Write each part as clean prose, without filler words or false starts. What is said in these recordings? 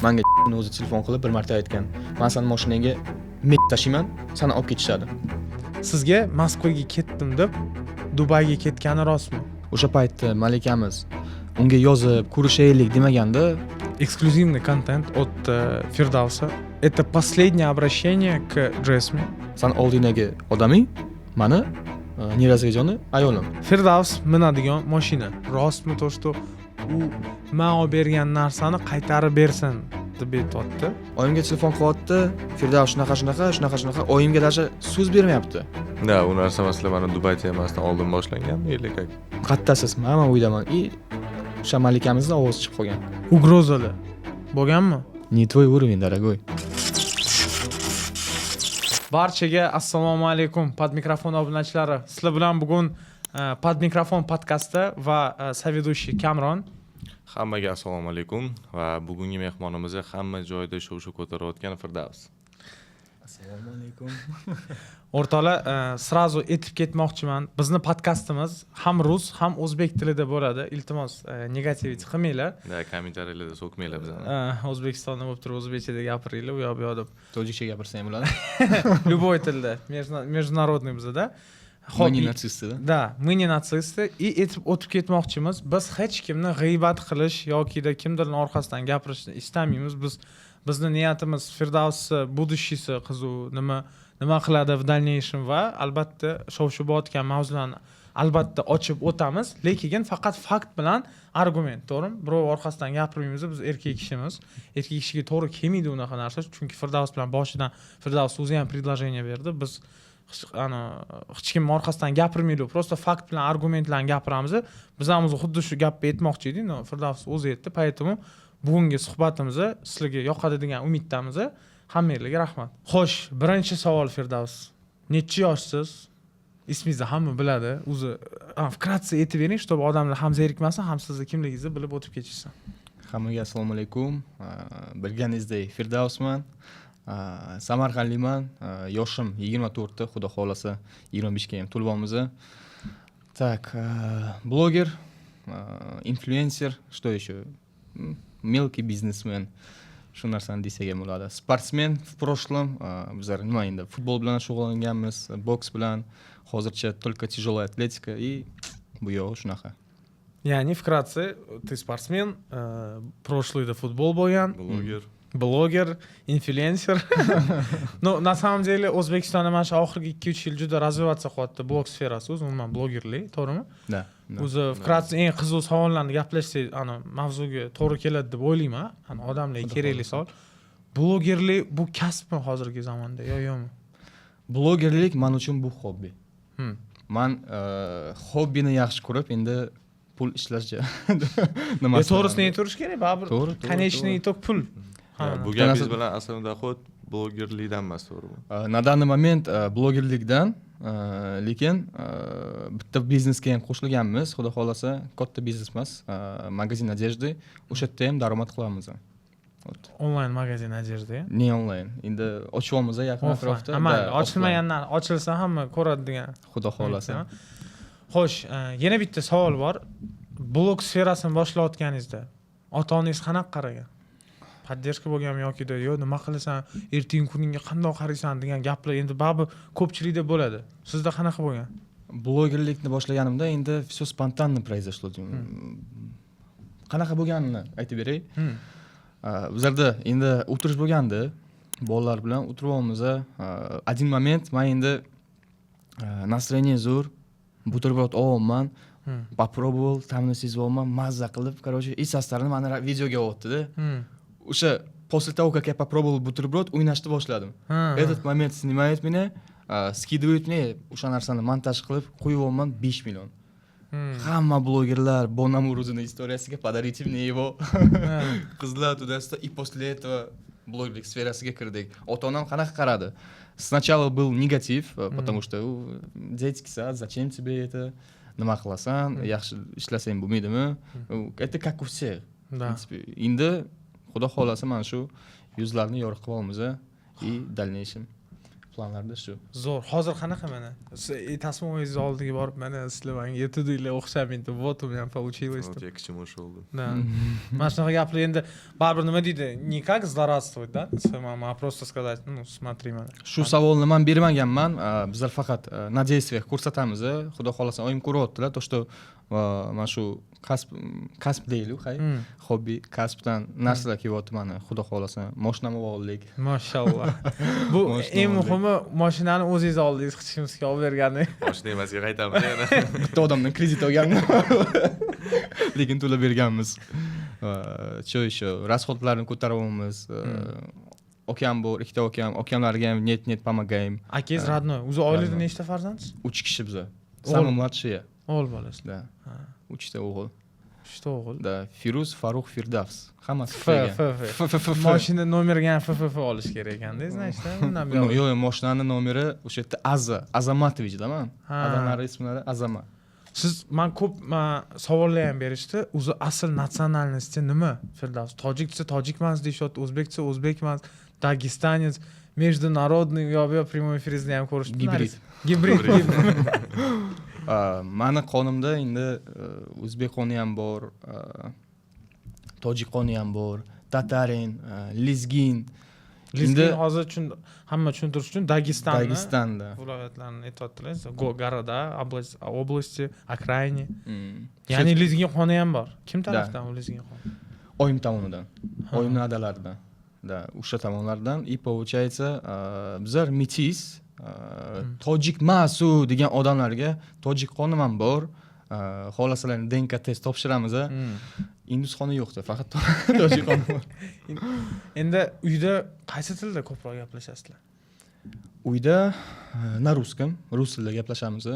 Menga o'zi telefon qilib bir marta aytgan. Men seni mashinaga tashiyman, seni olib ketishadi. Sizga Moskvaga ketdim deb Dubayga ketgani rostmi? O'sha paytda malikamiz unga yozib ko'rishaylik demaganda, Эксклюзивный контент от Фирдауса. Это последнее обращение к Джесми. sen oldingdagi odaming, meni Nirazgajoni ayolim. Firdaus minadigan mashina. Rostmi to'shto? U men olib bergan narsani qaytarib bersin deb aytibdi. Oyimga telefon qilyapti. Firdavs shunaqa. Oyimga даже so'z bermayapti. Da, u narsa masalan mana Dubay temasidan oldin boshlanganmi или как? Qattasiz, men o'ydaman. O'sha malikamizni ovozi chiqib qolgan. Ugrozali bo'lganmi? Не твой уровень, дорогой. Barchaga assalomu alaykum pod mikrofon obunachilari. Sizlar bilan bugun pod mikrofon podkasti va соведущий Kamron. Hammaga assalomu alaykum va bugungi mehmonimiz hamma joyda shov-shuv ko'tarayotgan Firdavs. Assalomu alaykum. O'rtoqlar, srazu etib ketmoqchiman. Bizni podkastimiz ham rus, ham o'zbek tilida bo'ladi. Iltimos, negativit qilmanglar. Da, kommentariyalarda so'kmanglar bizani. O'zbekistonda bo'lib turib o'zbekchada gapiringlar, u yoq bu yoq deb. Tojikcha gapirsam bo'ladi. Любой tilda, международный bizda. Мы не нацисты, да? Да, мы не нацисты. И etib o'tib ketmoqchimiz. Biz hech kimni g'iybat qilish yoki kimdirning orqasidan gapirishni istamaymiz. Bizni niyatimiz Firdavs будущийsi qizu nima qiladi в дальнейшем va albatta shov-shuv bo'layotgan mavzularni albatta ochib o'tamiz, lekin faqat fakt bilan argument, to'g'rimi? Birov orqasidan gapirmaymiz, biz erkak kishimiz. Erkak kishiga to'g'ri kelmaydi unaqa narsa, chunki Firdavs bilan boshidan Firdavs o'zi ham предложение berdi. Biz hech kim orqasidan gapirmaydi, просто fakt bilan argument bilan gapiramiz. Biz ham xuddi shu gapni aytmoqchi edik, Firdavs o'zi aytdi. Поэтому bugungi suhbatimiz sizlarga yoqadi degan umiddamiz. Hammangizga rahmat. Xo'sh, birinchi savol Firdavs. Necha yoshsiz? Ismingizni hamma biladi. O'zi вкратце aytib bering, чтобы odamlar ham zerikmasin, ham sizni kimligingizni bilib o'tib ketishsin. Hammaga assalomu alaykum. Bilganingizdek, Firdavsman. Samarqandliman. Yoshim 24 ta, xudo xolasa 25 ga ham to'lib. Так, блогер, инфлюенсер, что еще? Мелкий бизнесмен. Shu narsani desak ham bo'ladi. Sportsmen в прошлом, bizlar nima endi futbol bilan shug'ullanganmiz, boks bilan, hozircha только тяжелая атлетика и bu yo'q shunaqa. Ya'ni вкратце, ты спортсмен, прошлыйda futbol bo'lgan, блогер, инфлюенсер. Ну, на самом деле O'zbekistonda mana shu oxirgi 2-3 yil juda razviyatsiya qilyapti blog sferasi, o'zi umuman blogerlik, to'g'rimi? Da. O'zi вкратце eng qiziq savollarni gaplashsak, mavzuga to'g'ri keladi deb o'ylayman. Odamlarga kerakli savol. Blogerlik bu kasbmi hozirgi zamonda yo'qmi? Blogerlik men uchun bu hobbi. Men hobbini yaxshi ko'rib, endi pul ishlashga nima? To'g'risini aytirish kerak, baribir. Конечно, tok pul. Bu gapingiz bilan aslida xud blogerlikdan emas, to'g'rimi? На данный момент blogerlikdan, lekin bitta biznesga ham qo'shilganmiz, xudo xolasa, katta biznes emas, magazin одежды, o'sha yerda ham daromad qilamiz. Onlayn magazin одежды. Ne onlayn. Endi ochyapmiz yaqin atrofda. Ochilmaganlar ochilsa hamma ko'radi degan. Xudo xolasa. Xo'sh, yana bitta savol bor. Blog sferasini boshlayotganingizda ota-onangiz qanaqa qaragan? Поддержка bo'lganmi yoki yo'q, nima qilasan, ertangi kuningga qanday qaraysan degan gaplar endi baribir ko'pchilikda bo'ladi. Sizda qanaqa bo'lgan? Blogerlikni boshlaganimda endi все спонтанно произошло. Qanaqa bo'lganini aytib beray. Bizlarda endi o'tirish bo'lgandi, bolalar bilan o'tiryapmiz. Один момент men endi настроение zo'r, buterbrod olman, попробовал, ta'mini sezyapman, mazza qilib, короче, sostarini mana videoga olibdi-da. O'sha после того, как я попробовал бутерброд, o'ynashni boshladim. Этот момент снимает меня, скидывают мне, o'sha narsani montaj qilib qo'yibman 5 million. Hamma blogerlar Bona Muruzini istoriyasiga подарите мне его. Qizlar tudasida и после этого блогерlik sferasiga kirdik. Ota-onam qanaqa qaradi? Сначала был негатив, потому что детский сад, зачем тебе это? Nima qilasan? Yaxshi ishlasang bo'lmaydimi? Это как у всех. В принципе, endi Xudo xolasa mana shu yuzlarni yorib qo'yamiz и дальнейшем planlarda shu. Zo'r. Hozir qanaqa mana? Tasmovingiz oldiga borib mana sizlar menga yetidinglar o'xshamidi. Вот у меня получилось. Вот я к чему шел. Да. Mana shunaqa gaplar endi baribir nima deydi? Не как злорадствовать, да? А просто сказать, ну, смотри mana. Shu savolni men bermaganman. Bizlar faqat на действиях ko'rsatamiz. Xudo xolasa oyim ko'ryaptilar. To что mana shu kasb deylik, hay. Hobby, kasbdan narsalar kelyapti mana. Xudo xolasa mashinani oldik. Mashallah. Bu eng muhimi mashinani o'zingiz oldingiz hech kimga olib bergani. Mashina emasiga qaytamiz yana. Bitta odamdan kredit olganman. Lekin to'lab berganmiz. Shu расходlarni ko'taryapmiz. Okean bor, ikkita okean, okeanlarga ham net помогаем. Akangiz родной. O'zi oilada nechta farzandsiz? 3 kishi biz. Самый младший. O'g'il bolasi. Да. 3 ta o'g'il. 3 ta o'g'il. Да, Firuz, Farruh, Firdavs. Hammasi F. Mashina nomeriga ham FFF olish kerak ekanda, значит, undan buyoq. Yo'q, mashinani nomeri o'sha yerda Azamatovich-daman. Odamlar ismlari Azama. Siz men ko'p savollar ham berishdi. O'zi asl natsionalnosti nima? Firdavs tojik desa tojikmas deyishyapti, o'zbek desa o'zbekmas, dagestanец, международный, yo prямой efiringizni ham ko'rishdi. Gibrid. Mani qonimda endi o'zbek qoni ham bor, tojik qoni ham bor, tatarin, lizgin. Lizgin hozir hamma tushuntirish uchun Dagestanda viloyatlarni aytyaptilar. Goroda, области, окраине. Ya'ni lizgin qoni ham bor. Kim tarafdan u lizgin qoni? Oyim tomonidan. Oyimning adalaridan. Да, o'sha tomonlardan. И получается, bizlar metis tojik masu degan odamlarga tojik qonim ham bor. Xolasalarni DNK test topshiramiz. Indus qoni yo'qda, faqat tojik qoni bor. Endi uyda qaysi tilda ko'proq gaplashasizlar? Uyda na russkом, rus tilida gaplashamiz.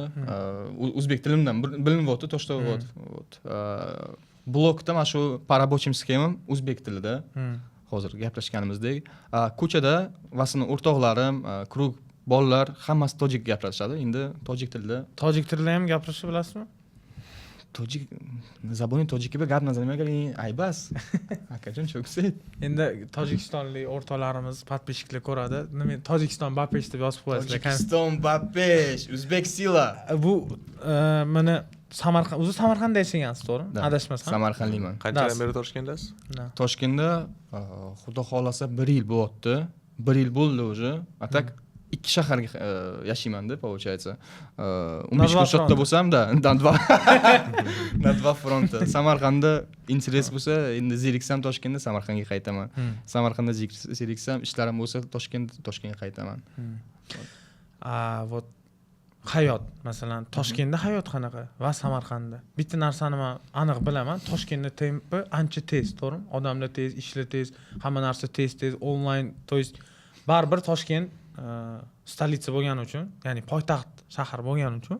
O'zbek tilimdan bilinyapti, to что вот. Blokda mana shu по рабочим схемам o'zbek tilida. Hozir gaplashganimizdek, ko'chada vasini o'rtoqlarim, krug bolalar hammasi tojik gapirishadi. Endi tojik tilida. Tojik tilida ham gapirishni bilasizmi? Tojik zaboni tojiki be gap nazar nimaga aybas. Akajon cho'ksit. Endi tojikistonlik o'rtoqlarimiz podpishchilar ko'radi. Nima Tojikiston Bapesh deb yozib qo'yasizlar. Tojikiston Bapesh, O'zbek Sila. Bu mana Samarqand, o'zi Samarqandda yashagansiz, to'g'rimi? Adashmasam. Samarqandliman. Qanchadan beri Toshkentdasiz? Toshkentda xudo xolasa 1 yil bo'lyapti. 1 yil bo'ldi уже. Atak 2 shaharga yashayman-da, получается. 15 kun sotda bo'lsam-da, na 2 frontda. Samarqandda interes bo'lsa, endi zeriksam Toshkentda Samarqandga qaytaman. Samarqandda zeriksam ishlarim bo'lsa Toshkentga qaytaman. Вот hayot, masalan, Toshkentda hayot qanaqa va Samarqandda. Bitta narsani men aniq bilaman, Toshkentda tempi ancha tez, to'g'rimi? Odamlar tez, ishlar tez, hamma narsa tez, onlayn, to есть baribir Toshkent stolitsa bo'lgani uchun, ya'ni poytaxt shahar bo'lgani uchun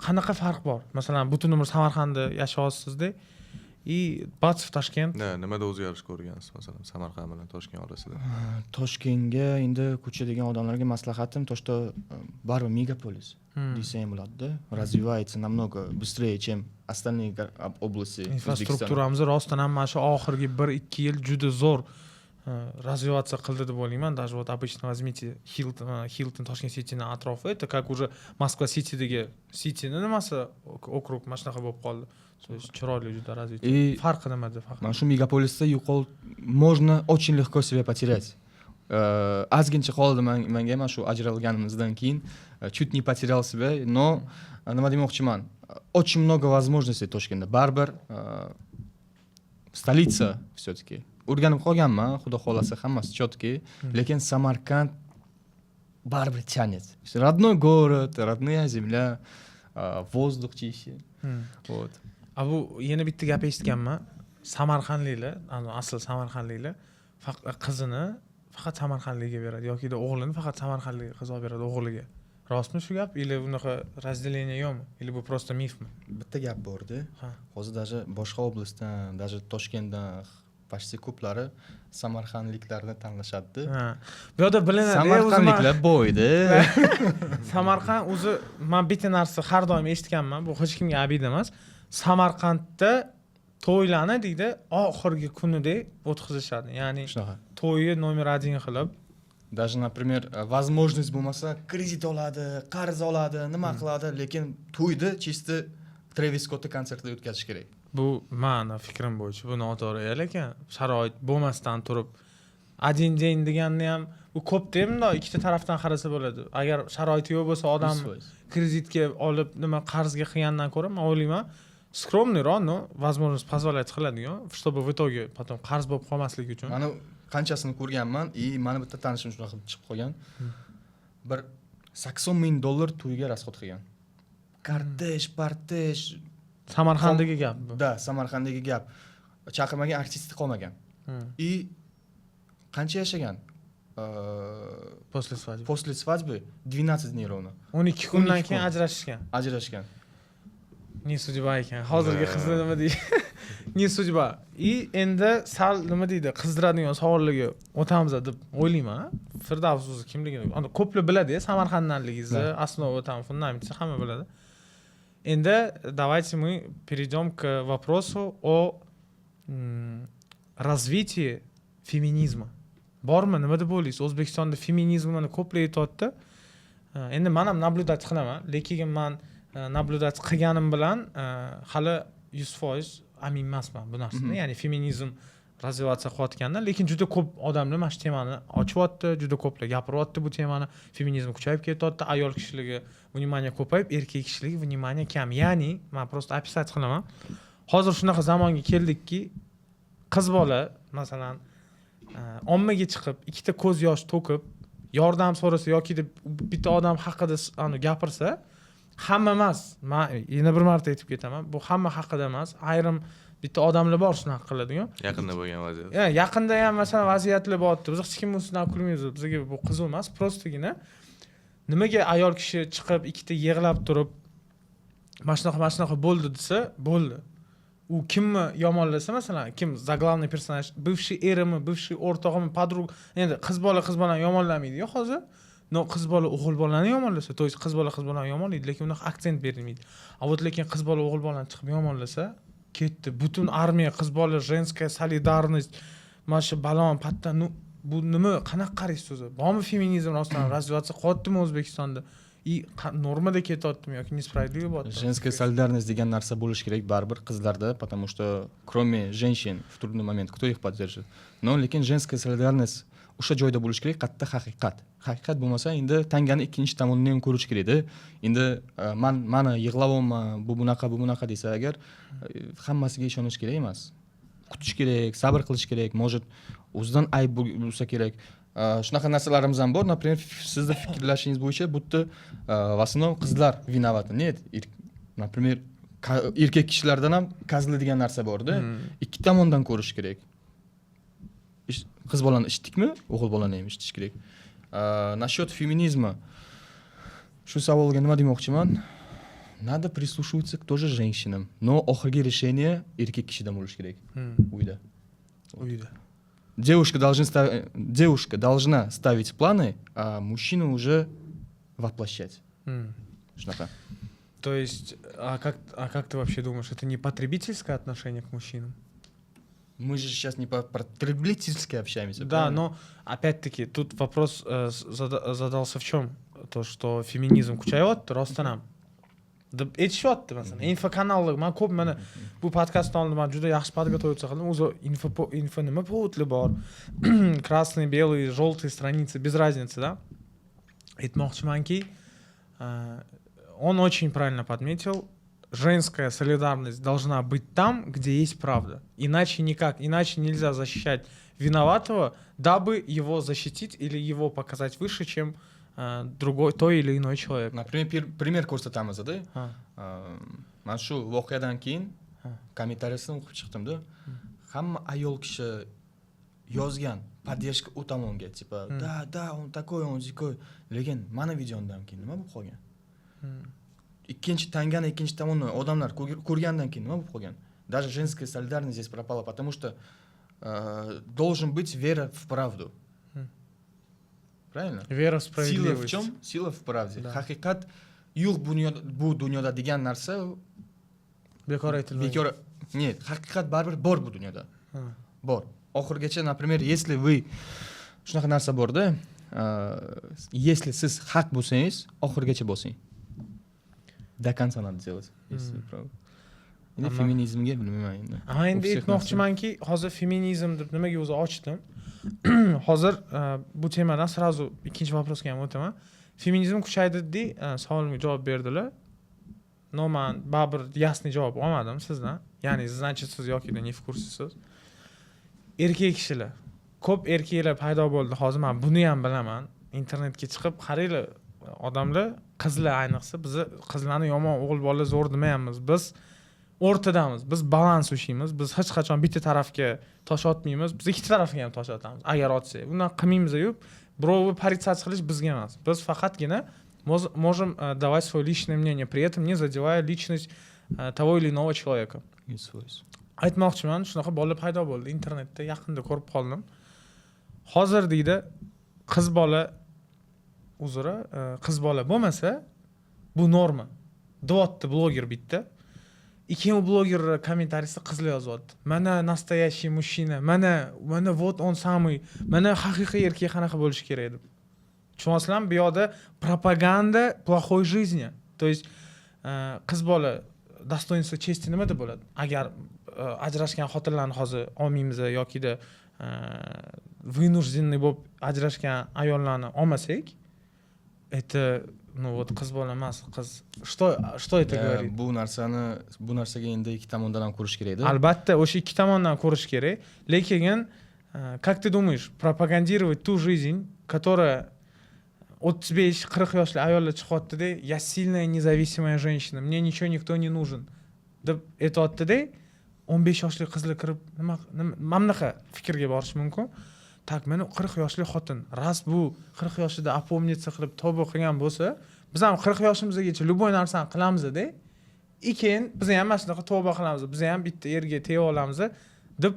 qanaqa farq bor? Masalan, butun umr Samarqandda yashayapsizda, Batov Toshkent. Nimada o'zgarish ko'rgansiz, masalan, Samarqand bilan Toshkent orasida? Toshkentga endi ko'chadagi odamlarga maslahatim, to что baribir megapolis desa ham bo'ladi-da. Развивается намного быстрее, чем остальные области. Infrastrukturamiz rostdan ham mana shu oxirgi 1-2 yil juda zo'r развиваться qildi deb o'ylayman. Даже вот обычно возьмите Hilton Toshkent City'ning atrofi, это как уже Moskva City'dagi City'ning nimasi okrug mana shunaqa bo'lib qoldi. Chiroyli juda развитие. Farqi nimada faqat? Mana shu megapolisda можно очень легко себя потерять. Ozgincha qoldi menga mana shu ajralganimizdan keyin чуть не потерял себя, но nima demoqchiman? Очень много возможностей Toshkentda. Baribir stolitsa все-таки. O'rganib qolganman, xudo xolasa hammasi chotki, lekin Samarqand baribir тянет. Родной город, родная земля, воздух чище. Вот. Bu yana bitta gap eshitganman. Samarqandliklar, asl Samarqandliklar qizini faqat Samarqandlikka beradi yoki o'g'lini faqat Samarqandlik qiz olib beradi o'g'liga. Rostmi shu gap? Или bunaqa разделение yo'qmi? Или bu просто mifmi? Bitta gap bor-da. Hozir даже boshqa oblastdan, даже Toshkentdan почти ko'plari Samarqandliklarni tanlashadi. Bu yerda bilinadi. Samarqandliklar boyda. Samarqand o'zi men bitta narsa har doim eshitganman, bu hech kimga abid emas. Samarqandda to'ylarni deydi, oxirgi kunida o'tkazishadi. Ya'ni to'yni nomer 1 qilib, даже например возможность bo'lmasa kredit oladi, qarz oladi, nima qiladi, lekin to'yni чисто Travis Scott'ni konsertida o'tkazish kerak. Bu meni fikrim bo'yicha bu noto'g'ri, lekin sharoit bo'lmasdan turib один день deganni ham bu ko'p demda ikkita tarafdan qarasa bo'ladi. Agar sharoiti yo'q bo'lsa odam 100%. kreditga olib nima qarzga qilgandan ko'ra men o'ylayman скромныйroq, no, возможность позволять qiladigan, чтобы в итоге потом qarz bo'lib qolmasligi uchun. Mana qanchasini ko'rganman, mana bitta tanishim shunaqa qilib chiqib qolgan. Bir $80,000 to'yga расход qilgan. Kortej. Samarqanddagi gap bu. Da, Samarqanddagi gap. Chaqirmagan artisti qolmagan. И qancha yashagan? После свадьбы. После свадьбы 12 дней ровно. 12 kundan 12 keyin kun. ajrashgan. Ajrashgan. Не судьба ekan. Hozirgi qizni nima deydi? Не судьба. И endi sal nima deydi? Qizdiradigan savollarga o'tamiz deb o'ylayman. Firdavs o'zi kimligini, unda ko'plar biladi, Samarqanddanligingizni, основа там фундаментni hamma biladi. Endi давайте мы перейдем к вопросу о развитии феминизма. Bormi, nima deb o'ylaysiz? O'zbekistonda feminizmni ko'plar aytayapti. Endi men ham naблюдать qilaman, lekin men naблюдать qilganim bilan hali 100% amin emasman bu narsani. Ya'ni feminizm развиваться qilayotgandan, lekin juda ko'p odamlar mana shu temani ochyapti, juda ko'plar gapiryapti bu temani. Feminizm kuchayib ketyapti, ayol kishiligi vнимание ko'payib, erkak kishiligi vнимание kam. Ya'ni men просто описать qilaman. Hozir shunaqa zamonga keldikki, qiz bola masalan ommaga chiqib, ikkita ko'z yosh to'kib, yordam so'rasa yoki bitta odam haqida gapirsa, hamma emas. Men yana bir marta aytib ketaman, bu hamma haqida emas. Ayrim bitta odamlar bor shunaqa qiladigan. Yaqinda bo'lgan vaziyat. Yaqinda ham masalan vaziyatlar bo'lyapti. Biz hech kim ustidan kulmaymiz. Bizga bu qiziq emas, prostgina nimaga ayol kishi chiqib ikkita yig'lab turib, mana shunaqa bo'ldi desa, bo'ldi. U kimni yomonlasa, masalan, kim заглавный personaj, бывший erimi, бывший o'rtog'imi, подруга, endi qiz bolani yomonlamaydi-ku hozir. No, qiz bola o'g'il bolani yomonlasa, to есть qiz bolani yomonlaydi, lekin unaqa aksent berilmaydi. A вот lekin qiz bola o'g'il bolani chiqib yomonlasa, ketdi. Butun armiya qiz bola, женская solidarность, mana shu balon patdan, bu nima, qanaqa qaraysiz o'zi? Bormi feminizm rostdan развиваться qilyaptimi O'zbekistonda? И normada ketyaptimi yoki несправедливо bo'lyapti? Женская солидарность degan narsa bo'lish kerak baribir qizlarda, потому что кроме женщин в трудный момент кто их поддержит? Но lekin женская солидарность o'sha joyda bo'lish kerak, qatta haqiqat. Haqiqat bo'lmasa, endi tangani ikkinchi tomonini ham ko'rish kerak-da. Endi mana yig'layapman, bu bunaqa desa agar hammasiga ishonish kerak emas. Kutish kerak, sabr qilish kerak, может o'zidan ayb bo'lsa kerak. Shunaqa narsalarimiz ham bor. Например, sizning fikrlashingiz bo'yicha bu yerda в основном qizlar виноваты. Нет, например, erkak kishilardan ham kazli degan narsa bor-da. Ikki tomondan ko'rish kerak. Qiz bolani eshitdikmi? O'g'il bolani ham eshitish kerak. Насчет феминизма. Shu savolga nima demoqchiman? Надо прислушиваться к тоже женщинам, но oxirgi решение erkak kishidan bo'lish kerak. Uyda. Девушка должна ставить планы, а мужчина уже воплощать. Shunaqa. То есть, а как ты вообще думаешь, это не потребительское отношение к мужчинам? Мы же сейчас не по-потребительски общаемся. Да, правильно? но опять-таки тут вопрос задался в чем? То, что феминизм kuchayapti rostdan ham. Deb aytishyapti masalan. Infokanallar, men ko'p mana bu podkastdan oldin men juda yaxshi podgotовиться qildim. O'zi info nima поводli bor. Красный, белый, желтый страницы, без разницы, да? Aytmoqchimanki, он очень правильно подметил, женская солидарность должна быть там, где есть правда. Иначе никак, иначе нельзя защищать виноватого, дабы его защитить или его показать выше, чем другой, той или иной человек. Например, пример ko'rsatamiz, да? Mana shu voqeadan keyin kommentariyasini o'qib chiqdim-da. Hamma ayol kishi yozgan поддержка u tomonga, типа, да, он такой, он зикой. Lekin mana videodan keyin nima bo'lib qolgan? Ikkinchi tomonni odamlar ko'rgandan keyin nima bo'lib qolgan? Даже женская солидарность здесь пропала, потому что должен быть вера в правду. Правильно? Вера в справедливость. Сила в чем? Сила в правде. Haqiqat yo'q bu dunyoda degan narsa bekor aytilmaydi. Нет, haqiqat baribir bor bu dunyoda. Bor. Oxirgacha, например, если вы shunaqa narsa bor-da, если siz haq bo'lsangiz, oxirigacha bosing. До конца надо делать, если правда. Endi feminizmga bilmayman endi. Ha, endi aytmoqchimanki, hozir feminizm deb nimaga o'zi ochdim. Hozir bu temadan sразу ikkinchi vопросga ham o'taman. Feminizm kuchaydi-de, savolimga javob berdilar. No, man baribir ясный javob olmadim sizdan. Ya'ni значит siz yoki не в курсisiz. Erkak kishilar, ko'p erkaklar paydo bo'ldi. Hozir men buni ham bilaman. Internetga chiqib qaranglar, odamlar, qizlar ayniqsa, biz qizlarni yomon o'g'il bola zo'r demaymiz. Biz o'rtadamiz. Biz balans ushlaymiz. Biz hech qachon bitta tarafga tosh otmaymiz. Biz ikki tarafga ham tosh otamiz. Agar otsak, bundan qilmaymiz-yu. Birovni paritsat qilish bizga emas. Biz faqatgina можем давать свое личное мнение, при этом не задевая личность того или iного человека. Aytmoqchiman, shunaqa bola paydo bo'ldi internetda, yaqinda ko'rib qoldim. Hozir deydi, qiz bola bo'lmasa, bu norma. Deyapti bloger bitta. Ikkinchi bloger kommentariyasida qizlar yozyapti. Mana настоящий мужчина, mana вот он самый, mana haqiqiy erkak qanaqa bo'lishi kerak deb. Tushunasizlarmi? Bu yoqda propaganda плохой жизни. То есть qiz bola dostoinstvo чести nimada bo'ladi? Agar ajrashgan xotinlarni hozir olmaymiz yokida вынужденный bo'lib ajrashgan ayollarni olmasak, это вот qiz bola emas, qiz что это говорит? Bu narsaga endi ikki tomondan ham ko'rish kerak-da. Albatta, o'sha ikki tomondan ko'rish kerak. Lekin как ты думаешь, пропагандировать ту жизнь, которая 35-40 yoshli ayollar chiqyapti-da, я сильная независимая женщина, мне ничего никто не нужен deb aytayapti-da, 15 yoshli qizlar kirib nima bunaqa fikrga borish mumkin. Tak, meni 40 yoshli xotin, ras bu 40 yoshida опомниться qilib tavba qilgan bo'lsa, biz ham 40 yoshimizgacha любой narsani qilamiz-da. Keyin biz ham mana shunaqa tavba qilamiz, biz ham bitta erga teva olamiz deb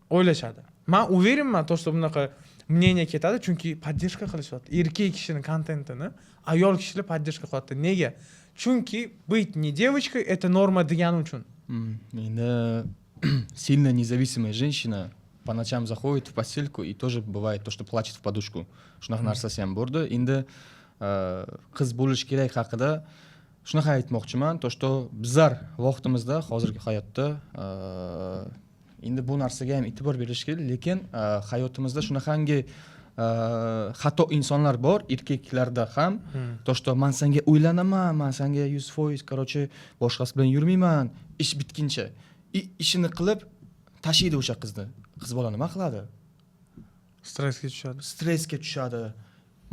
o'ylashadi. Men уверенman, то что bunaqa мнение ketadi, chunki поддержка qilishyapti. Erkak kishining kontentini ayol kishilar поддержка qilyapti. Nega? Chunki быть не девочкой это норма degani uchun. Endi сильно независимая женщина по ночам заходит в постельку и тоже бывает то, что плачет в подушку. Shunaqa narsasi ham bordi. Endi qiz bo'lish kerak haqida shunaqa aytmoqchiman, to что bizlar vaqtimizda, hozirgi hayotda endi bu narsaga ham e'tibor berish kerak, lekin hayotimizda shunaqangi xato insonlar bor, erkaklarda ham, to что men senga uylanaman, men senga 100%, короче, boshqasi bilan yurmayman, ish bitguncha. Ishini qilib tashiydi o'sha qizni. Qiz bola nima qiladi? Stressga tushadi.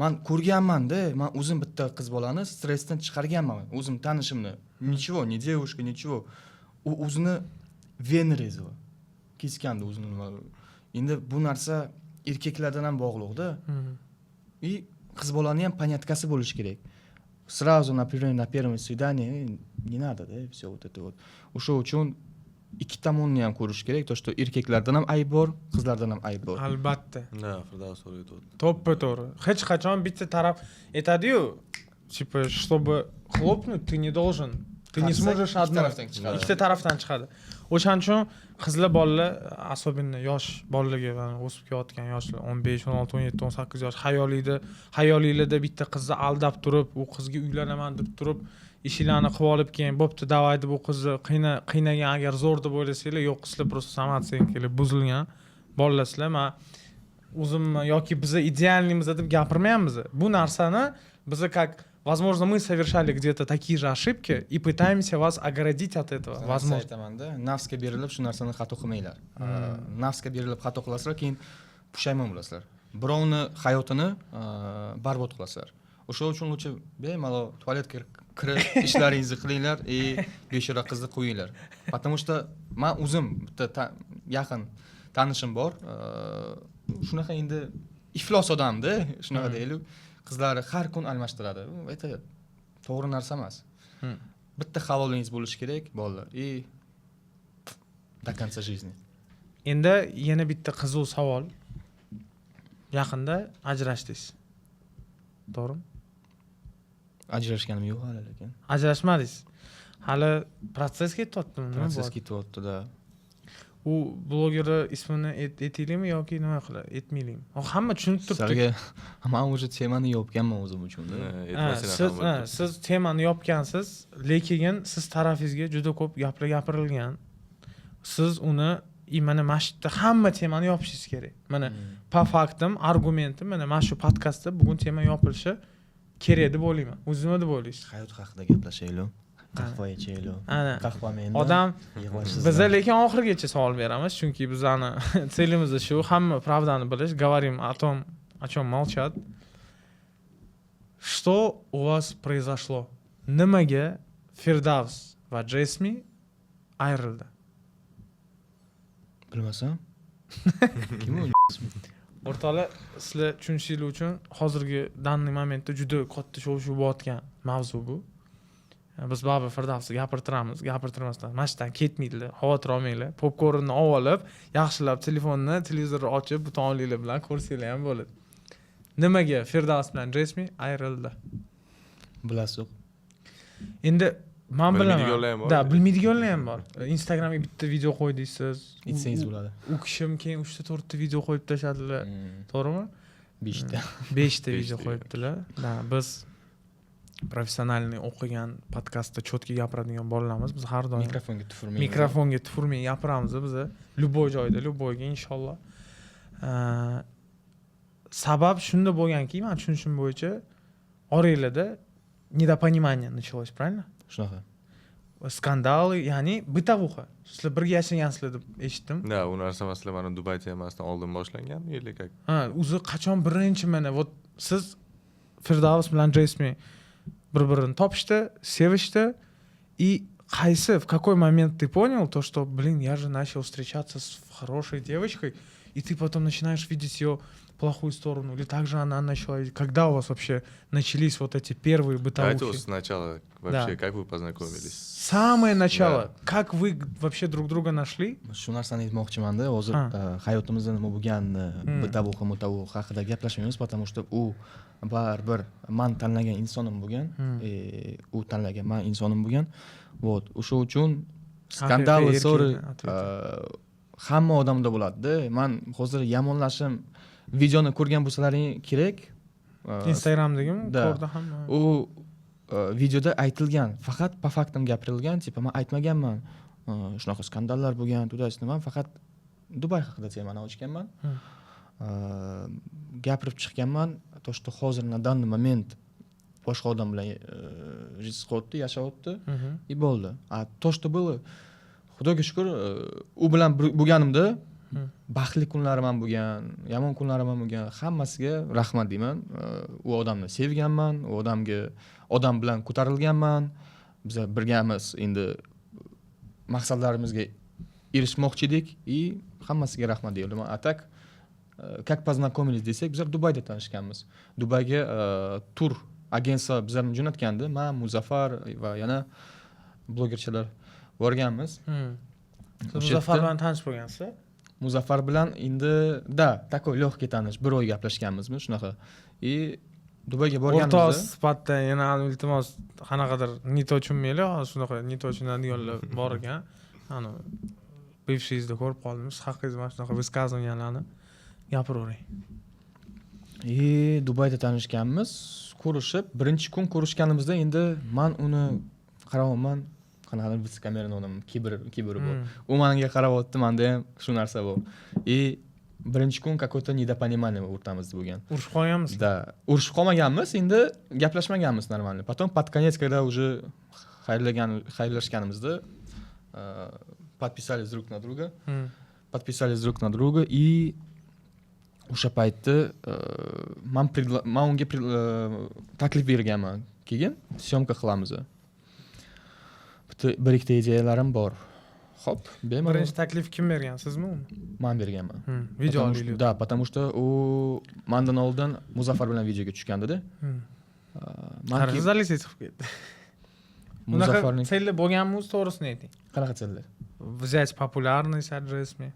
Men ko'rganman-da, men o'zim bitta qiz bolani stressdan chiqarganman. O'zim tanishimni. Ничего, не девушка, ничего. U o'zini veni rezava. Keskandi o'zini nima. Endi bu narsa erkaklardan ham bog'liqda. И qiz bolani ham поняткасы bo'lish kerak. Сразу, например, на первом свидании не надо, да, всё вот это вот. O'sha uchun ikki tomonni ham ko'rish kerak, to что erkaklardan ham ayb bor, qizlardan ham ayb bor. Albatta. Да, Firdaus o'raydi. To'g'ri. Hech qachon bitta taraf aytadi-yu, типа, чтобы хлопнуть, ты не должен, ты не сможешь одной. Ikkita tarafdan chiqadi. O'shaning uchun qizlar bolalar, asobinni yosh bolalarga o'sib kelayotgan yoshlar 15, 16, 17, 18 yosh hayolinglarda bitta qizni aldab turib, u qizga uylanaman deb turib, ishlarni qilib olib keyin bo'pti, davay deb u qizni qiynagan agar zo'r deb o'ylasanglar, yo'q, qizlar просто samatsenkilar buzilgan bolalar. Men o'zim yoki biz idealnimiz deb gapirmayapmiz. Bu narsani biz как возможно, мы совершали где-то такие же ошибки и пытаемся вас оградить от этого. Возможно. Aytamanda, nafsga berilib shu narsani xato qilmanglar. Nafsga berilib xato qilasizlar, keyin pushaymon bo'lasizlar. Birovni hayotini barbod qilasizlar. O'sha uchun lучше bemalol tualetga kirib ishlaringizni qilinglar и beshora qizni qo'yinglar. Потому что men o'zim bitta yaqin tanishim bor. Shunaqa endi iflos odamda, shunaqa deylik. Qizlari har kun almashtiradi. Это to'g'ri narsa emas. Bitta havolingiz bo'lishi kerak, bolalar. И до конца жизни. Endi yana bitta qiziq savol. Yaqinda ajrashdingiz. To'g'rimi? Ajrashganim yo'q hali lekin. Ajrashmadingiz. Hali protsess ketyaptimi? Protsess ketyapti-da. u blogerni ismini aytaylikmi yoki nima qilib aytmaylikmi? Hamma tushunib turibdi. Sizlarga men o'sha temani yopganman o'zim uchun. Siz temani yopgansiz, lekin siz tarafingizga juda ko'p gaplar gapirilgan. Siz uni mana mashitda hamma temani yopishingiz kerak. Mana po faktim, argumentim mana mana shu podkastda bugun tema yopilishi kerak deb o'ylayman. O'zingiz nima deb o'ylaysiz? Hayot haqida gaplashaylik. Qahva ichaylik. Qahva menda. Odam biz lekin oxirigacha savol beramiz, chunki bizani selimiz shu, hamma pravdani bilish. Говорим о чем молчат. Что у вас произошло? Nimaga Firdavs va Jasmine ayrildi? Bilmasam. Kim u? O'rtoqlar, sizlar tushunishingiz uchun hozirgi данный momentda juda katta shov-shuv bo'layotgan mavzu bu. Biz baribir Firdavsni gapirtirmasdan mashdan ketmaydilar, xavotir olmanglar. Popkornni olib, yaxshilab telefonni, televizorni ochib, butonliklar bilan ko'rsanglar ham bo'ladi. Nimaga Firdavs bilan Jasmine ayrildi? Bilasiz. Endi men bilaman. Bilmaydiganlar ham bor. Da, bilmaydiganlar ham bor. Instagramga bitta video qo'ydingiz. Aytsangiz bo'ladi. U kishim keyin 3 ta 4 ta video qo'yib tashladilar. To'g'rimi? 5 ta. 5 ta video qo'yibdilar. Da, biz professionalni o'qigan podkastda cho'tki gapiradigan bolalarmiz. Biz har doim mikrofonga tufurmay gapiramiz biz. Любой joyda, любойga inshaalloh. Sabab shunda bo'lganki, men tushunishim bo'yicha oranglarda недопонимание началось, правильно? Shunaqa. Skandal, ya'ni bытовуха. Sizlar birga yashagansizlar deb eshitdim. Da, u narsa masalan mana Dubay temasidan oldin boshlanganmi yoki как? O'zi qachon birinchi mana вот siz Firdavs bilan Jasmine bir-birini topishdi, sevishdi и в какой момент ты понял то, что, блин, я же начал встречаться с хорошей девочкой, и ты потом начинаешь видеть ее плохую сторону, или также она начала... Когда у вас вообще начались вот эти первые бытовухи? Давайте сначала вообще, как вы познакомились? Самое начало. Как вы вообще друг друга нашли? Shu narsani aytmoqchiman-da, hozir hayotimizda nima bo'lganini, bitavuq haqida gaplashmaymiz, потому что u baribir men tanlagan insonim bo'lgan, u tanlagan men insonim bo'lgan. Вот, o'sha uchun skandal so'ri hamma odamda bo'ladi-da. Men hozir yomonlashim videoni ko'rgan bo'lsalaring kerak. Instagramdagimi? Ko'rdi hamma. U videoda aytilgan, faqat po faktim gapirilgan, tipa men aytmaganman. Shunaqa skandallar bo'lgan, tudasizmi? Faqat Dubay haqida temani ochganman. Gapirib chiqqanman, то что hozir на данный момент boshqa odam bilan жизнь qotdi, yashayapti. И bo'ldi. То что было, Xudoga shukr, u bilan bo'lganimda baxtli kunlarim ham bo'lgan, yomon kunlarim ham bo'lgan. Hammasiga rahmat deyman. U odamni sevganman, u odam bilan ko'tarilganman. Biz birgamiz endi maqsadlarimizga erishmoqchi edik и hammasiga rahmat deyman. A tak как познакомились desak, biz Dubayda tanishganmiz. Dubayga tur agentsiya bizlarni jo'natgandi. Men, Muzaffar va yana blogerchalar borganmiz. Muzaffar bilan tanish bo'lgansiz? Muzaffar bilan endi такой лёгкий tanish, bir oy gaplashganmizmi, shunaqa. И Dubayga borganimizda o'rtoq sifatda yana iltimos qanaqadir nito tushunmaylar, shunaqa nito tushunadiganlar bor ekan. Ana bivshingizni ko'rib qoldingiz, haqqingiz mana shunaqa vысказыванияларni gapiravering. И Dubayda tanishganmiz, ko'rishib, birinchi kun ko'rishganimizda endi men uni qarayapman, qanaqadir biz kamerani o'naman, kibr bor. U menga qarayapti, menda ham shu narsa bor. И birinchi kun какое-то недопонимание o'rtamizda bo'lgan. Urushib qolganmiz? Da, urushib qolmaganmiz, endi gaplashmaganmiz нормально. Потом под конец, когда уже xayrlashganimizda подписались друг на друга и o'sha paytda men unga taklif berganman. Keyin syomka qilamiz. Bir ikkita ideyalarim bor. Xo'p, birinchi taklif kim bergan, sizmi uni? Men berganman. Video olaylik. Da, потому что u mendan oldin Muzaffar bilan videoga tushgandi-da. Qarg'izalik chiqib ketdi. Muzaffarning sellar bo'lganmi, to'g'risini ayting. Qanaqa sellar? Взять популярность адресmi.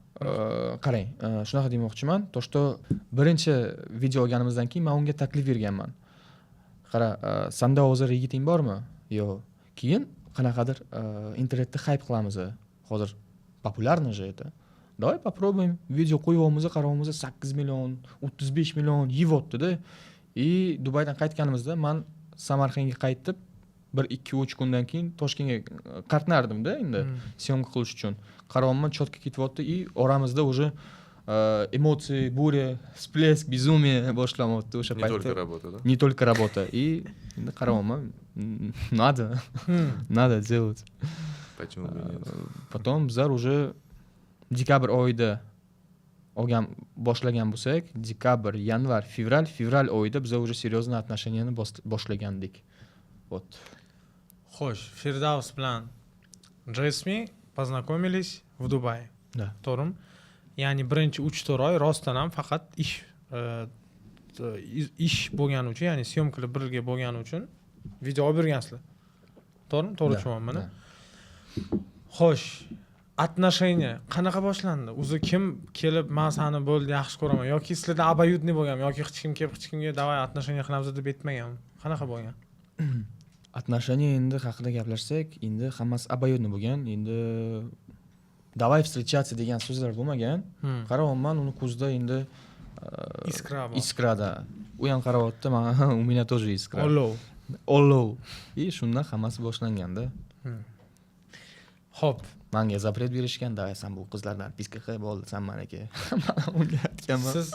Qarang, shunaqa demoqchiman, to что birinchi video olganimizdan keyin men unga taklif berganman. Qara, senda hozir yigiting bormi? Yo'q. Keyin qanaqadir internetda hype qilamiz. Hozir populyarno же это. Давай попробуем. Video qo'yibomizda, qarabomizda 8 million, 35 million yeyapti-da. И Dubaydan qaytganimizda men Samarqandga qaytib 1-2-3 kundan keyin Toshkentga qatnardim-da endi syomka qilish uchun. Qarabomman chotka ketyapti и oramizda уже эмоции, буря, всплеск, безумие boshlamoqda o'sha Не paytda. только работа, да? Не только работа. И endi qarabomman, надо делать. Почему бы нет? Потом bizlar уже dekabr oyida boshlagan bo'lsak, dekabr, yanvar, fevral oyida biz уже серьезно отношенияni boshlagandik. Вот. Xo'sh, Firdaus bilan Jasmine познакомились в Дубае. Да. To'g'rimi? Ya'ni birinchi 3-4 oy rostdan ham faqat ish bo'lgani uchun, ya'ni syomkalar birga bo'lgani uchun video olib yurgansizlar. To'g'rimi? To'g'ri tushunmanmi? Xo'sh, отношения qanaqa boshlandi? O'zi kim kelib, "Men seni bo'ldi, yaxshi ko'raman" yoki sizlarda обоюдный bo'lganmi yoki hech kim kelib hech kimga "Davay отношения qilamiz" deb aytmaganmi? Qanaqa bo'lgan? Отношения endi haqida gaplashsak, endi hammasi обоюдный bo'lgan. Endi "Давай встречаться" degan so'zlar bo'lmagan. Qarayapman, uni ko'zda endi iskrada. U ham qarayapti, u меня тоже искра. Olov. И shundan hammasi boshlanganda. Xo'p, Menga zapret berishgan, "Davay, sen bu qizlardan odpiska qil, bo'ldi, sen meniki." Men unga aytganman. siz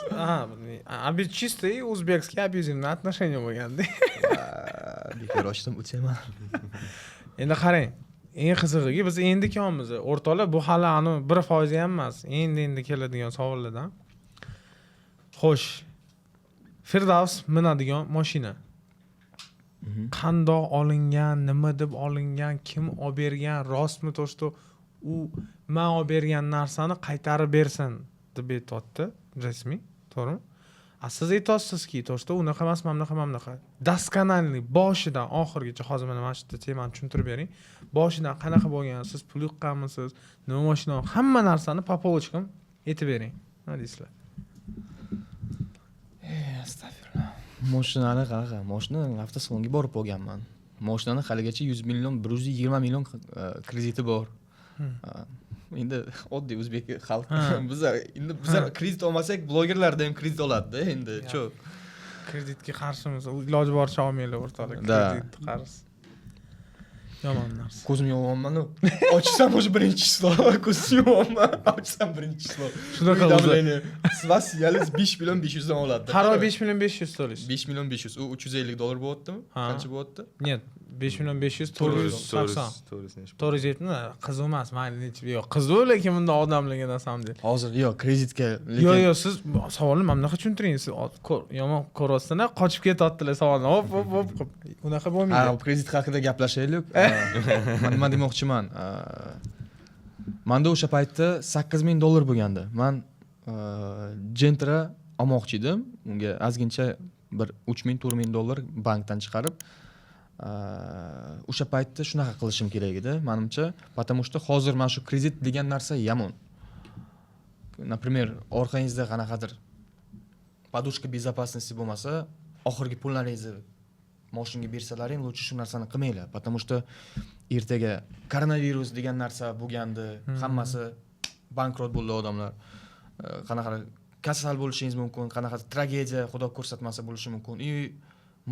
чистый o'zbekskiy абьюзивный отношения bo'lganda. Bekor ochdim, o'taman. Endi qarang, eng qizig'igi biz endi kelamiz. O'rtoqlar, bu hali 1% ham emas. Endi keladigan savollardan. Xo'sh. Firdaus minadigan mashina. Qandoq olingan, nima deb olingan, kim olib bergan, rostmi to'shto u men olib bergan narsani qaytarib bersin deb aytayapti Jasmine, to'g'rimi? Siz aytasiz-ki, to'shto unaqa emas, mamnaqa. Daskanallik boshidan oxirigacha hozir mana shu temani tushuntirib bering. Boshidan qanaqa bo'lgan, siz pul yiqqanmisiz, nima mashina, hamma narsani popovchkam aytib bering. Nima deysizlar? Astagfirullah. Mashinani qanaqa? Mashina avtosalonga borib bo'lganman. Mashinani haligacha 100 million, 120 million krediti bor. Endi oddiy o'zbek xalq. Bizlar kredit olmasak, blogerlarda ham kredit oladi-da endi. Cho. Kreditga qarshimiz. Iloji boricha olmaylar o'rtoqlar. Kredit qarz. Yomon narsa. Ko'zim yomonman-ku. Ochsam o'sha birinchi число. Ko'zim yomonman. Ochsam birinchi число. Shunaqa o'zi. Svas yalis 5 million 500 dan oladi. Har oy 5 million 500 to'laysiz. 5 million 500. U $350 bo'lyaptimi? Qancha bo'lyapti? Нет, 5 million 500 480. 470 qiziq emas, mayli yo'q. Qiziq, lekin bunda odamligida samdi. Hozir yo'q, kreditga, lekin Yo'q, siz savolni mana bunaqa tushuntiring. Siz yomon ko'rasizlar, qochib ketyaptilar savolni. Hop. Unaqa bo'lmaydi. Ha, kredit haqida gaplashaylik. Men nima demoqchiman? Menda o'sha paytda $8000 bo'lgandi. Men Gentra olmoqchi edim. Unga ozgincha bir $3000-4000 bankdan chiqarib o'sha paytda shunaqa qilishim kerak edi, menimcha, потому что hozir mana shu kredit degan narsa yomon. Например, orqangizda qanaqadir подушка безопасности bo'lmasa, oxirgi pullaringizni mashinaga bersalaring, lutchi shu narsani qilmanglar, потому что ertaga koronavirus degan narsa bo'lgandi, hammasi bankrot bo'ldi odamlar. Qanaqa kasal bo'lishingiz mumkin, qanaqa tragediya, xudo ko'rsatmasa bo'lishi mumkin.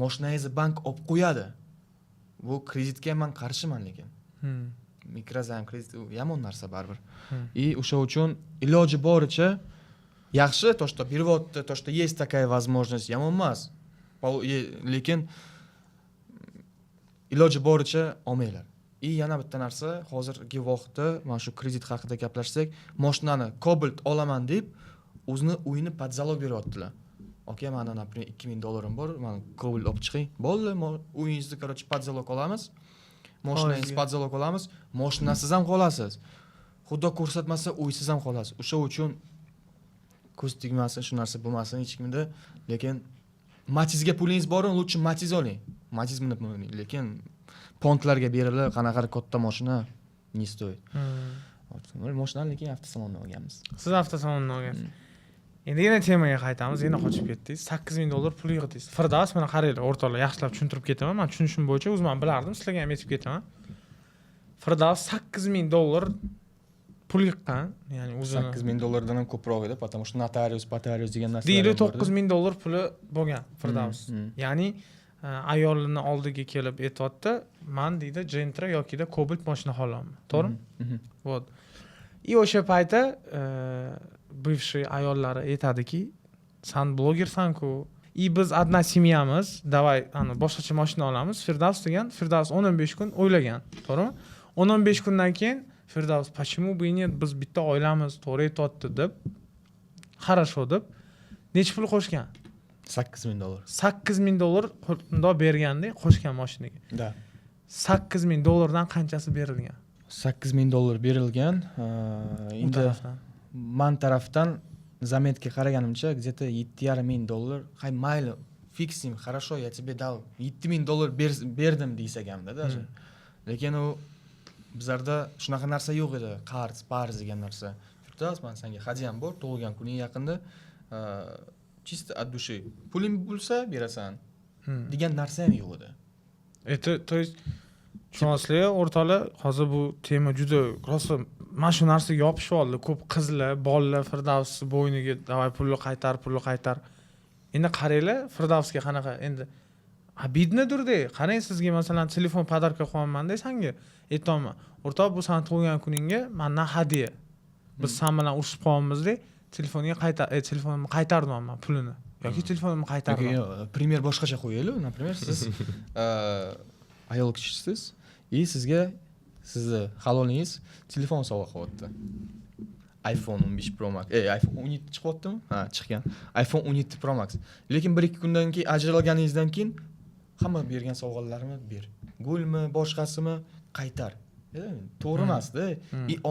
Mashinangizni bank olib qo'yadi. Bu kreditga men qarshiman lekin. Mikrozayam kredit yomon narsa baribir. И o'sha uchun iloji boricha yaxshi, то что переводda, то что есть такая возможность, yomon emas. Lekin iloji boricha olmanglar. И yana bitta narsa, hozirgi vaqtda mana shu kredit haqida gaplashsak, mashinani Cobalt olaman deb o'zini uyini под залог beryaptilar. Okay, mana например $2000 bor, mana Cobalt olib chiqing. Bo'ldi, uyingizni короче под залог olamiz. Mashinangizni под залог olamiz. Mashinasiz ham qolasiz. Xudo ko'rsatmasa, uysiz ham qolasiz. O'sha uchun ko'z tegmasin, shu narsa bo'lmasin hech kimda, lekin Matizga pulingiz borin, lutchi Matiz oling. Matiz minib oling, lekin pontlarga berilib, qanaqa katta mashina не стоит. Mashinani lekin avtosalondan olganmiz. Siz avtosalondan olgansiz. Endi yana temaga qaytamiz, yana qochib ketdingiz. $8000 pul yig'dingiz. Firdaus, mana qaranglar, o'rtoqlar, yaxshilab tushuntirib ketaman. Men tushunishim bo'yicha o'zim ham bilardim, sizlarga ham aytib ketaman. Firdaus $8000 pul yiqqan, ya'ni o'zini $8,000 ham ko'proq edi, потому что notarius degan narsalar. deyli $9,000 puli bo'lgan Firdavs. Ya'ni ayolini oldiga kelib aytayapti, "Men deydi Gentra yokida Cobalt mashina xohlaman." To'g'rimi? Вот. И o'sha paytda bывший ayollari aytadiki, "Sen blogersan-ku, и biz одна семьямыз, давай boshqacha mashina olamiz." Firdavs degan, Firdavs 15 kun o'ylagan, to'g'rimi? 15 kundan keyin Firdavs, "Почему бы и нет, biz bitta oilamiz, to'g'ri aytayapti" deb, "Хорошо" deb necha pul qo'shgan? $8,000. $8,000 bundoq berganda qo'shgan mashinaga. Da. $8,000 dan qanchasi berilgan? $8,000 berilgan. Endi man tarafdan zametga qaraganimcha, где-то $7,500. Hay mayli, fiksim, хорошо, я тебе дал $7,000 berdim desak hamda даже. Lekin u bizlarda shunaqa narsa yo'q edi, qarz degan narsa. Firdavs, men senga hadyam bor, tug'ilgan kuning yaqinda, чисто от души. Puling bo'lsa berasan degan narsa ham yo'q edi. То есть tushunasizlar, o'rtoqlar, hozir bu tema juda rosa mana shu narsaga yopishib oldi. Ko'p qizlar, bolalar Firdavs bo'yniga "Davay pulni qaytar." Endi qaranglar, Firdavsga qanaqa endi обиднодurda. Qarang, sizga masalan telefon podarka qilaman desanga, aytaman, "O'rtoq, bu sen tug'ilgan kuningga mendan hadya. Biz sen bilan urushib qolamiz-da, telefonga telefonimni qaytardim men pulini." Yoki telefonimni qaytardim. Yo'q, primer boshqacha qo'yaylik. Например, siz ayol kishisiz, и sizga sizni halolingiz telefon sovg'a qilyapti. iPhone 15 Pro Max. iPhone 17 chiqyaptimi? Ha, chiqqan. iPhone 17 Pro Max. Lekin 1-2 kundan keyin ajralganingizdan keyin hamma bergan sovg'alarni ber. Gulmi, boshqasimi qaytar. To'g'ri emas-da.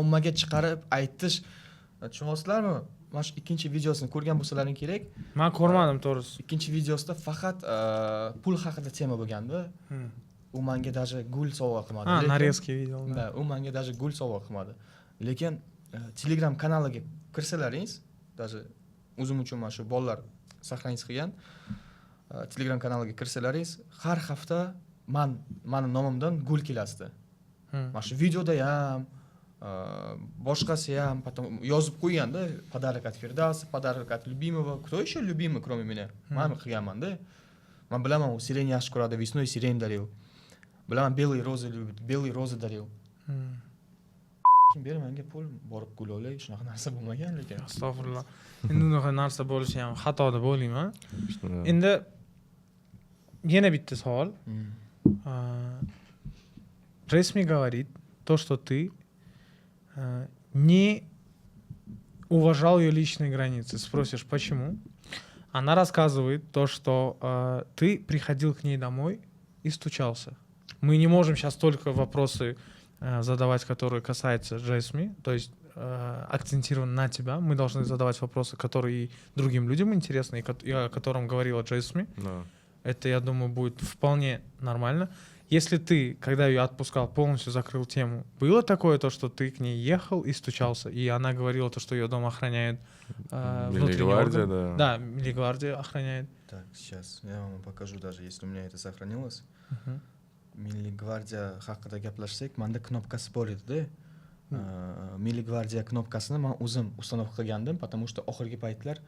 Ommaga chiqarib aytish, tushunyapsizlarmi? Mana shu ikkinchi videosini ko'rgan bo'lsalaring kerak. Men ko'rmadim to'g'risi. Ikkinchi videosida faqat pul haqida tema bo'lganda, u menga даже gul sovg'a qilmadi. Narezka video. Da, u menga даже gul sovg'a qilmadi. Lekin Telegram kanaliga kirsalaringiz, даже o'zim uchun mana shu bolalar saqlangiz qilgan Telegram kanaliga kirsalaringiz, har hafta meni nomimdan gul kelasdi. Mana shu videoda ham boshqasi ham потом yozib qo'yganda, подарок от Firdavs, подарок от любимого. Кто еще любимый, кроме меня? Men qilganman-da. Men bilaman, u siren yaxshi ko'radi, весной сирень дарил. Bilaman, белые розы любит, белые розы дарил. Ber menga pul, borib gul olay, shunaqa narsa bo'lmagan lekin. Astag'firullah. Endi unaqa narsa bo'lishi ham xato deb o'ylayman. Endi yana bitta savol. Resmi говорит то, что ты не уважал ее личные границы. Спросишь, почему? Она рассказывает то, что ты приходил к ней домой и стучался. Мы не можем сейчас только вопросы задавать, которые касаются Джесми, то есть акцентирован на тебя. Мы должны задавать вопросы, которые и другим людям интересны, и о котором говорила Джесми. Да. Это, я думаю, будет вполне нормально. Если ты, когда ее отпускал, полностью закрыл тему, было такое то, что ты к ней ехал и стучался, и она говорила то, что ее дом охраняет внутренний орган? Да. Да, Милигвардия охраняет. Так, сейчас я вам покажу, даже если у меня это сохранилось. Milliy gvardiya haqida gaplashsak, menda knopkasi bor edi-da. Milliy gvardiya knopkasini men o'zim установка qilgandim, потому что oxirgi paytlar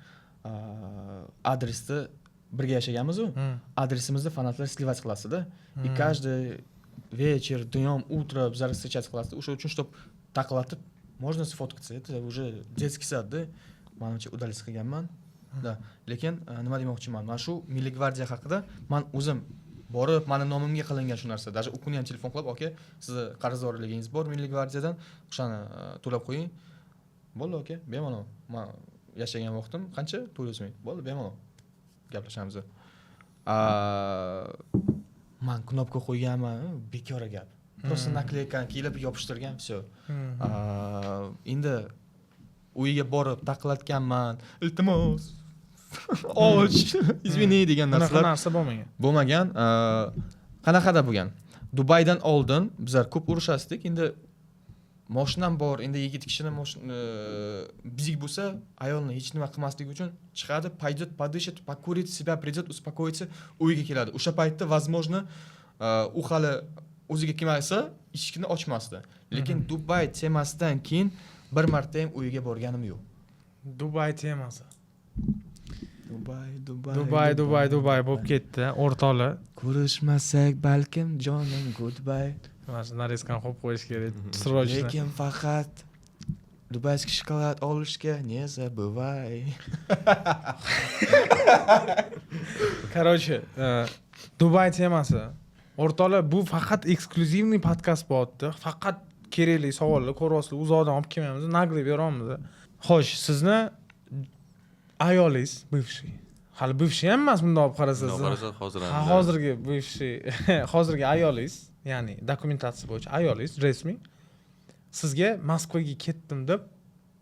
adresni birga yashaganmiz-ku. Adresimizni fanatlar sливать qilasida. И каждый вечер, днем, утро bizlarga встречаться qilasida. O'sha uchun чтобы taqlatib можно сфоткаться. Это уже детский sad, да. Menimcha udalist qilganman. Da, lekin nima demoqchiman? Mana shu Milliy gvardiya haqida men o'zim borib, meni nomimga qilingan shu narsa. Даже ukuni ham telefon qilib, "Aka, sizni qarzdorligingiz bor Milliy gvardiyadan, o'shani to'lab qo'ying." Bo'ldi, aka, bemalol. Men yashagan vaqtim qancha? 400 ming. Bo'ldi, bemalol. Gaplashamiz. Men knopka qo'yganman, bekor gap. Просто nakleykan kelib yopishtirgan, всё. Endi uyiga borib taqlatganman. Iltimos. Och, izvini degan narsalar. Narsa bo'lmagan. Bo'lmagan. Qanaqada bo'lgan? Dubaydan oldin bizlar ko'p urushasdik. Endi mashinam bor. Endi yigit kishini bizik bo'lsa, ayolni hech nima qilmasligi uchun chiqadi, пойдет подышит, покурит, себя придет, успокоится, uyiga keladi. O'sha paytda возможно u hali o'ziga kelmasa, eshikni ochmasdi. Lekin Dubay temasidan keyin bir marta ham uyiga borganim yo'q. Dubay temasi. Dubay Dubay bo'lib ketdi. O'rtoqli. Ko'rishmasak balkim jonim goodbye. Mana shu narezkani qo'yib qo'yish kerak. Srochно. Lekin faqat dubayskiy shokolad olishga не забывай. Короче, Dubay temasi. O'rtoqlar, bu faqat eksklyuzivniy podkast bo'lyapti. Faqat kerakli savollar ko'ryapsizlar. Uzoqdan olib kelmaymiz, naglab beramiz. Xo'sh, sizni ayolingiz bывший. Hali bывший ham emas, bunday olib qarasangiz. Hozir Ha, hozirgi bывший, hozirgi ayolingiz, ya'ni dokumentatsiya bo'yicha ayolingiz rasmiy sizga Moskvaga ketdim deb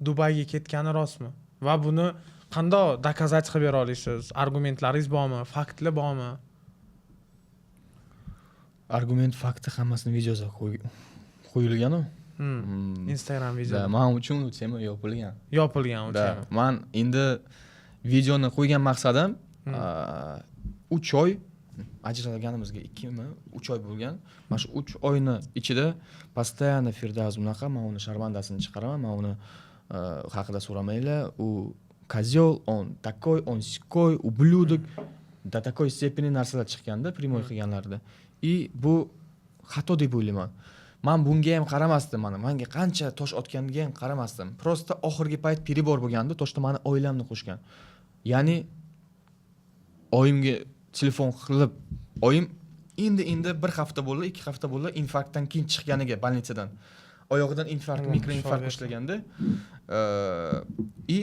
Dubayga ketgani rostmi? Va buni qanday dokazat qilib bera olasiz? Argumentlaringiz bormi? Faktlar bormi? Argument fakti hammasini videoga qo'yilgan-ku. Instagram Da, video. men uchun tema yopilgan. Yopilgan Da, uchun. men endi videoni qo'ygan maqsadim 3 oy ajralganimizga 3 oy bo'lgan. Mana shu 3 oyni ichida постоянно Firdavs bunaqa, men uni sharmandasini chiqaraman, men uni haqida so'ramanglar. U козёл, он такой, он сякой, ублюдок. Da такой степени narsalar chiqqanda primoy qilganlarida. И bu xato deb o'ylayman. Men bunga ham qaramasdim, menga qancha tosh otganiga ham qaramasdim. Prosta oxirgi payt peribor bo'lganda toshda meni oilamni qo'shgan. Ya'ni oyimga telefon qilib, oyim endi bir hafta bo'ldi, 2 hafta bo'ldi infarktdan keyin chiqqaniga bolnitsadan. Oyog'idan infarkt, mikroinfarkt boshlaganda, и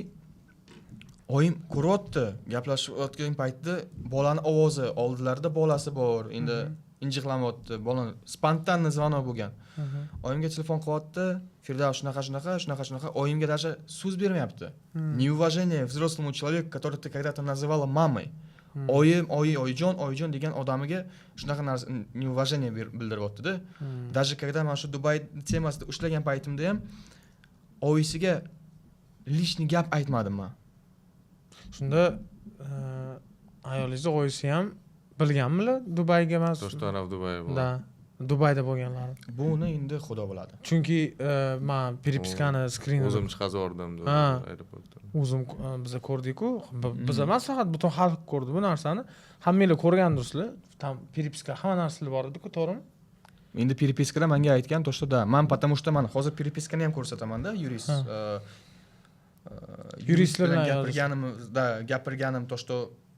oyim ko'ryapti, gaplashayotgan paytda bolani ovozi oldilarida bolasi bor, endi injiqlanyapti, bola spontanniy звонок bo'lgan. Oyimga telefon qilyapti, Firdavs shunaqa, oyimga даже so'z bermayapti. Неуважение взрослому человеку, который ты когда-то называла мамой. Oyim, oyijon degan odamiga shunaqa narsa неуважение bildiryapti-da. Даже когда men shu Dubay temasida ushlagan paytimda ham oyisiga lishni gap aytmadim men. Shunda ayolingiz oyisi ham bilganmilar Dubayga emas? To, что она в Дубае была. Da, Dubayda bo'lganlar. Buni endi xudo biladi. Chunki men peripiskani skrinini O'zim chiqazib yubordim aeroportdan. o'zim biza ko'rdik-ku. Biz emas, faqat butun xalq ko'rdi bu narsani. Hammanglar ko'rgandirsizlar. Tam peripiska hamma narsalar bor edi-ku, to'g'rimi? Endi peripiskada menga aytgan to, что да, men потому что men hozir peripiskani ham ko'rsataman-da, yurist. Yuristlar bilan gapirganim to, что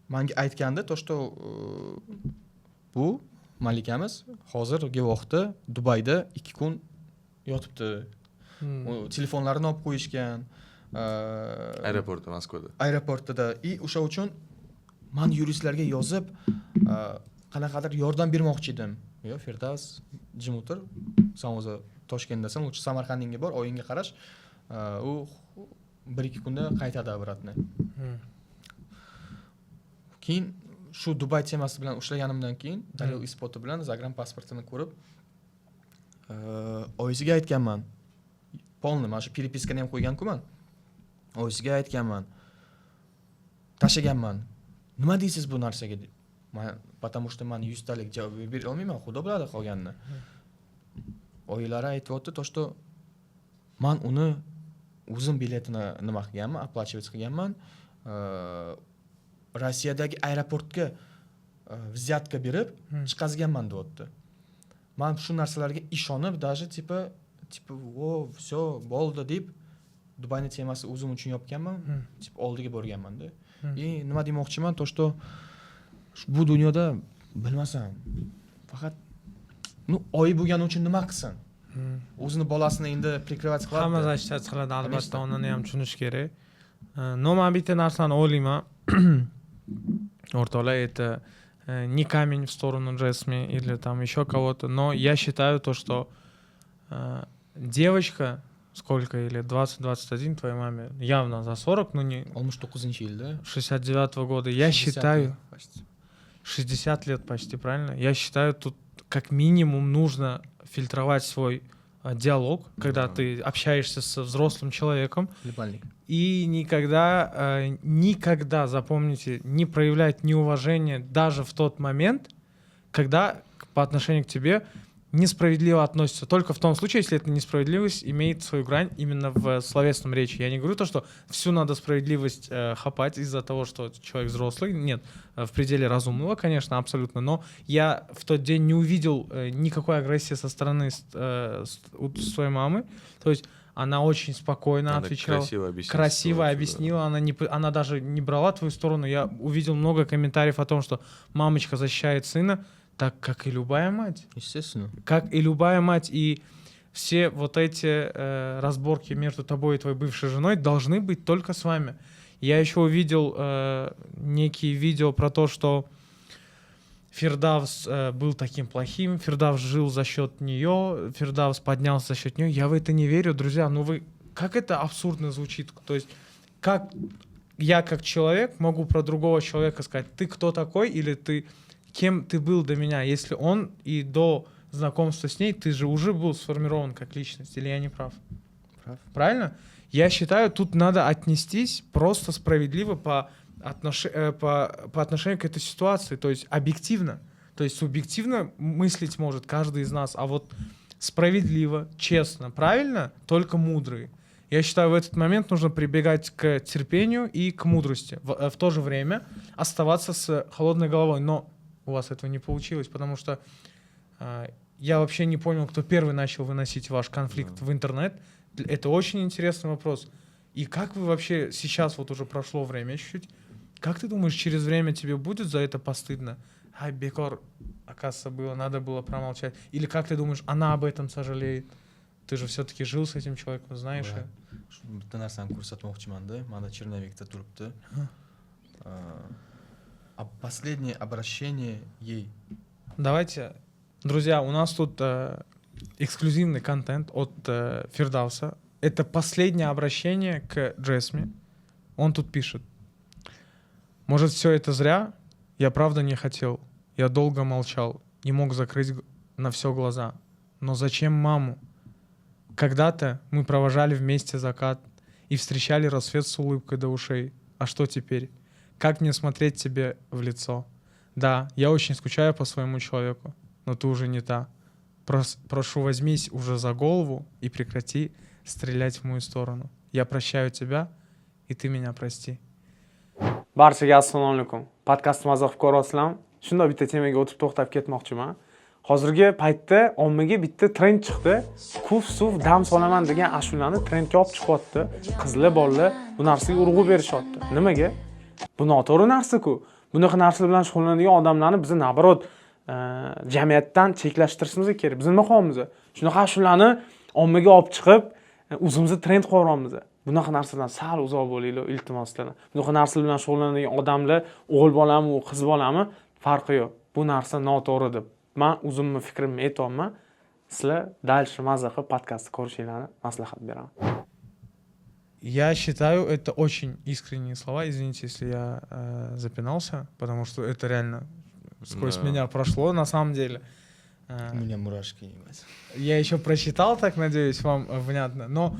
menga aytganda to, что bu malikamiz hozirgi vaqtda Dubayda 2 kun yotibdi. Telefonlarini olib qo'yishgan. Aeroportda, Moskvada. Aeroportda. И o'sha uchun men yuristlarga yozib qanaqadir yordam bermoqchi edim. Yo, Firdavs, jim o'tir. Sen o'zi Toshkentdasan, o'sha Samarqandingga bor, oyingga qarash. U 1-2 kunda qaytadi обратно. Keyin shu Dubay temasi bilan ushlaganimdan keyin dalil isboti bilan zagran pasportini ko'rib oyisiga aytganman. Polni, mana shu peripiskani ham qo'ygan-ku men. Oyisiga aytganman. Tashaganman. Nima deysiz bu narsaga deb. Men потому что men 100 talik javob bera olmayman, xudo biladi qolganini. Oyilari aytibdi to, что men uni o'zim biletini nima qilganman, оплачивать qilganman. Rossiyadagi aeroportga взятка berib chiqazganman deyapti. Men shu narsalarga ishonib, даже типа o, всё, bo'ldi deb Dubayning temasi o'zim uchun yopganman, oldiga borganman-da. Nima demoqchiman, to, что bu dunyoda bilmasam, faqat oyi bo'lgani uchun nima qilsin? O'zini bolasini endi prikривать qiladi. Hamma zashtat qiladi, albatta, uni ham tushunish kerak. Но men bitta narsani o'ylayman. O'rtoqlar, это не камень в сторону Джесми или там еще кого-то, но я считаю то, что девочка, сколько или 20-21 твоей маме, явно за 40, но не 69-yilda, 69-го года, я считаю 60 лет почти, правильно? Я считаю, тут как минимум нужно фильтровать свой диалог, когда ты общаешься с взрослым человеком. И никогда, запомните, не проявлять неуважение даже в тот момент, когда по отношению к тебе несправедливо относятся только в том случае, если эта несправедливость имеет свою грань именно в словесном речи. Я не говорю то, что всю надо справедливость хапать из-за того, что человек взрослый. Нет, в пределе разумного, конечно, абсолютно. Но я в тот день не увидел никакой агрессии со стороны своей мамы. То есть она очень спокойно отвечала. Красиво объяснила. Она даже не брала твою сторону. Я увидел много комментариев о том, что мамочка защищает сына, так как и любая мать. Естественно. Как и любая мать. И все вот эти разборки между тобой и твоей бывшей женой должны быть только с вами. Я еще увидел некие видео про то, что Фирдавс был таким плохим, Фирдавс жил за счет нее, Фирдавс поднялся за счет нее. Я в это не верю, друзья. Ну вы... Как это абсурдно звучит? То есть как я как человек могу про другого человека сказать, ты кто такой или ты... Кем ты был до меня, если он и до знакомства с ней, ты же уже был сформирован как личность, или я не прав? Прав. Правильно? Я считаю, тут надо отнестись просто справедливо по отношению к этой ситуации, то есть объективно. То есть субъективно мыслить может каждый из нас, а вот справедливо, честно, правильно, только мудрый. Я считаю, в этот момент нужно прибегать к терпению и к мудрости. В то же время оставаться с холодной головой. Но у вас этого не получилось, потому что я вообще не понял, кто первый начал выносить ваш конфликт в интернет. Это очень интересный вопрос. И как вы вообще сейчас, вот уже прошло время чуть-чуть, как ты думаешь, через время тебе будет за это постыдно? Ай, бекор, оказывается, было, надо было промолчать. Или как ты думаешь, она об этом сожалеет? Ты же все-таки жил с этим человеком, знаешь? Bitta narsani ko'rsatmoqchimanda. Mana Chernovikda turibdi. Последнее обращение ей. Давайте, друзья, у нас тут эксклюзивный контент от Фирдавса. Это последнее обращение к Джесми. Он тут пишет. Может, все это зря? Я правда не хотел. Я долго молчал. Не мог закрыть на все глаза. Но зачем маму? Когда-то мы провожали вместе закат и встречали рассвет с улыбкой до ушей. А что теперь? Как мне смотреть тебе в лицо? Да, я очень скучаю по своему человеку, но ты уже не та. Прошу, возьмись уже за голову и прекрати стрелять в мою сторону. Я прощаю тебя, и ты меня прости. Barchaga assalomu alaykum. Podkastimizga xush ko'rasizlar. Shunday bitta temaga o'tib to'xtab ketmoqchiman. Hozirgi paytda ommaga bitta trend chiqdi. Kuf suv dam solaman degan ashulani trendga olib chiqyapti. Qizlar, bolalar bu narsaga urg'u berishyapti. Nimaga? Bu noto'g'ri narsa-ku. Bunaqa narsalar bilan shug'ullanadigan odamlarni biz nabarot jamiyatdan cheklashtirishimiz kerak. Biz nima qilamiz? Shunaqa ashulani ommaga olib chiqib, o'zimizni trend qo'yamiz. Bunaqa narsadan sal uzoq bo'linglar, iltimos qilaman. Bunaqa narsalar bilan shug'ullanadigan odamlar, o'g'il bolami, qiz bolami farqi yo'q. Bu narsa noto'g'ri deb men o'zimning fikrimni aytayapman. Sizlar дальше mazza qilib podkastni ko'rishinglarni maslahat beraman. Я считаю, это очень искренние слова. Извините, если я запинался, потому что это реально сквозь меня прошло, на самом деле. У меня мурашки. Я еще прочитал, так надеюсь, вам внятно. Но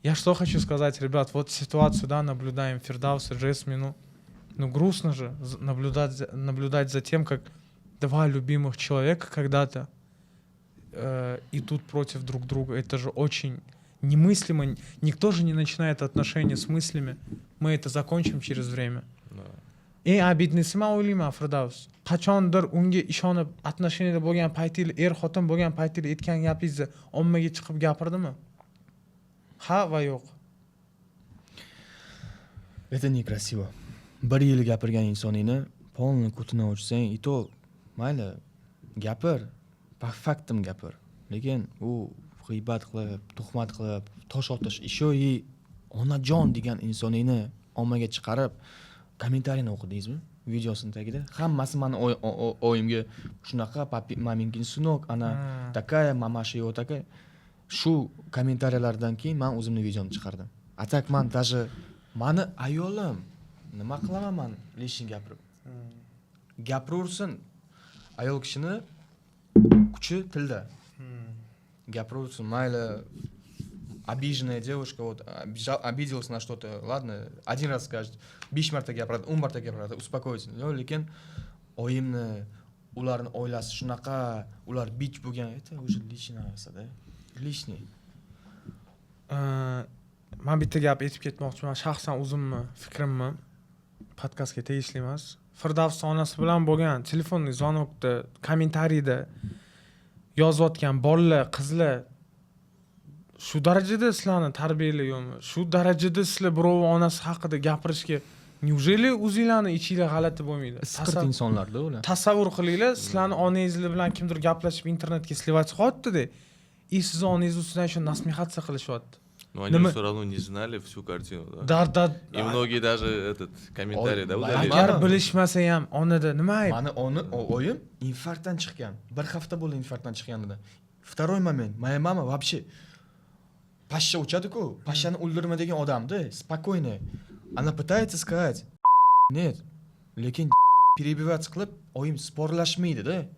я что хочу сказать, ребят, вот ситуацию, да, наблюдаем Фирдавса, Джесми, ну грустно же наблюдать за тем, как два любимых человека когда-то идут против друг друга. Это же очень немыслимо. Никто же не начинает отношения с мыслями. Мы это закончим через время. Eng abidnisi men o'ylayman Firdavs. Qachondir unga ishonib отношениyada bo'lgan paytingiz, xotin bo'lgan paytingiz aytgan gapingizni ommaga chiqib gapirdimi? Ha va yo'q. Это некрасиво. Bir yil gapirgan insoningni polni kutini ochsang, и то mayli gapir, faktim gapir. Lekin u g'iybat qilib, tuhmat qilib, tosh otish, еще и onajon degan insoningni ommaga chiqarib kommentariyni o'qidingizmi? Videosini tagida hammasi meni oyimga shunaqa, maminkin sunok, ana такая, mamashi yo такая. Shu kommentariyalardan keyin men o'zimning videomni chiqardim. Atak men даже meni ayolim nima qilaman men leshin gapirib. Gapiraversin. Ayol kishini kuchi tilda. Gapiraversin, mayli обиженная девушка, вот обиделась на что-то, ладно, один раз скажет, 5 marta gapiradi, 10 marta gapiradi, успокойтесь. Lekin oyimni ularni oilasi shunaqa, ular bich bo'lgan, это уже лишний narsada. Лишний. Men bitta gap aytib ketmoqchiman, shaxsan o'zimni fikrimni podkastga tegishli emas. Firdavs onasi bilan bo'lgan telefonli zvonokda, kommentariyda yozayotgan bolalar, qizlar shu darajada sizlarni tarbiyalayapmi? Shu darajada sizlar birov onasi haqida gapirishga неужели o'zinglarni ichinglar g'alati bo'lmaydi? Siqirt insonlarda ular. Tasavvur qilinglar, sizlarni onangiz bilan kimdir gaplashib internetga sливать qilyapti-da. И siz onangiz ustidan shu nasmihатsa qilishyapti. Но они все равно не знали всю картину, да? Да. И многие даже этот комментарий, да, удалили. Agar bilishmasa ham onada nima ayb? Mani oyim infarktdan chiqqan. Bir hafta bo'ldi infarktdan chiqqanida. Второй момент, моя мама вообще pashsha uchadi-ku, pashshani o'ldirma degan odamda, спокойно. Она пытается сказать, нет, lekin перебивать qilib, oyim sporlashmaydi-da.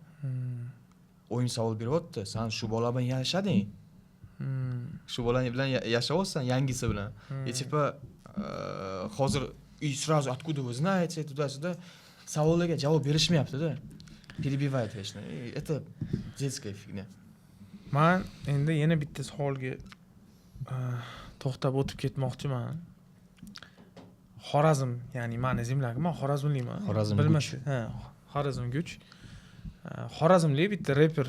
Oyim savol beryapti, sen shu bola bilan yashading. Shu bola bilan yashayapsan, yangisi bilan. И типа hozir и сразу откуда вы знаете, туда-сюда savollarga javob berishmayapti-da. Перебивает вечно. Это детская фигня. Men endi yana bitta savolga to'xtab o'tib ketmoqchiman. Xorazm, ya'ni meni zemlyakim, men Xorazmliman. Bilmasangiz, Xorazm Guch. Xorazmlik bitta reper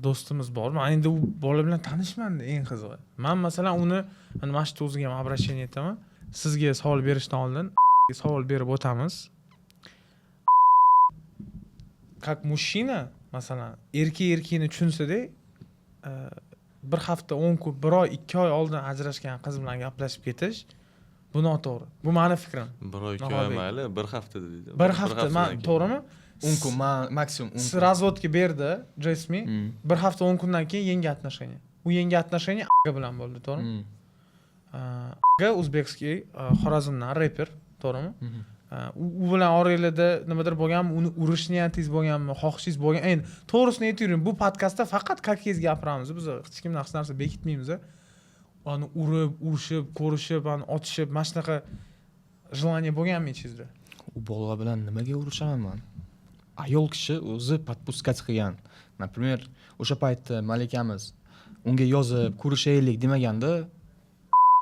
do'stimiz bor. Men endi u bola bilan tanishman-da, eng qizig'i. Men masalan uni mana shu o'ziga ham обращение etaman. Sizga savol berishdan oldin savol berib o'tamiz. Как mужчина, masalan, erkakni tushunsa-da, bir hafta 10 kun, bir oy, 2 oy oldin ajrashgan qiz bilan gaplashib ketish bu noto'g'ri. Bu meni fikrim. Bir oy, 2 oy mayli, bir hafta dedi. Bir hafta, to'g'rimi? 10 kun, maksimum 10 kun. Razvodga berdi Jasmi. Bir hafta 10 kundan keyin yangi отношения. U yangi отношения bilan bo'ldi, to'g'rimi? O'zbekskiy, Xorazmdan reper, to'g'rimi? U bilan oranglarda nimadir bo'lganmi, uni urish niyatingiz bo'lganmi, xohishingiz bo'lgan. Endi to'g'risini aytavering, bu podkastda faqat kakiz gapiramiz. Biz hech kimdan hech narsa bekitmaymiz. Uni urib, urishib, ko'rishib, uni otishib, mana shunaqa желание bo'lganmi ichingizda? U bola bilan nimaga urushaman men? Ayol kishi o'zi подпускать qilgan. Например, o'sha paytda malikamiz unga yozib, ko'rishaylik demaganda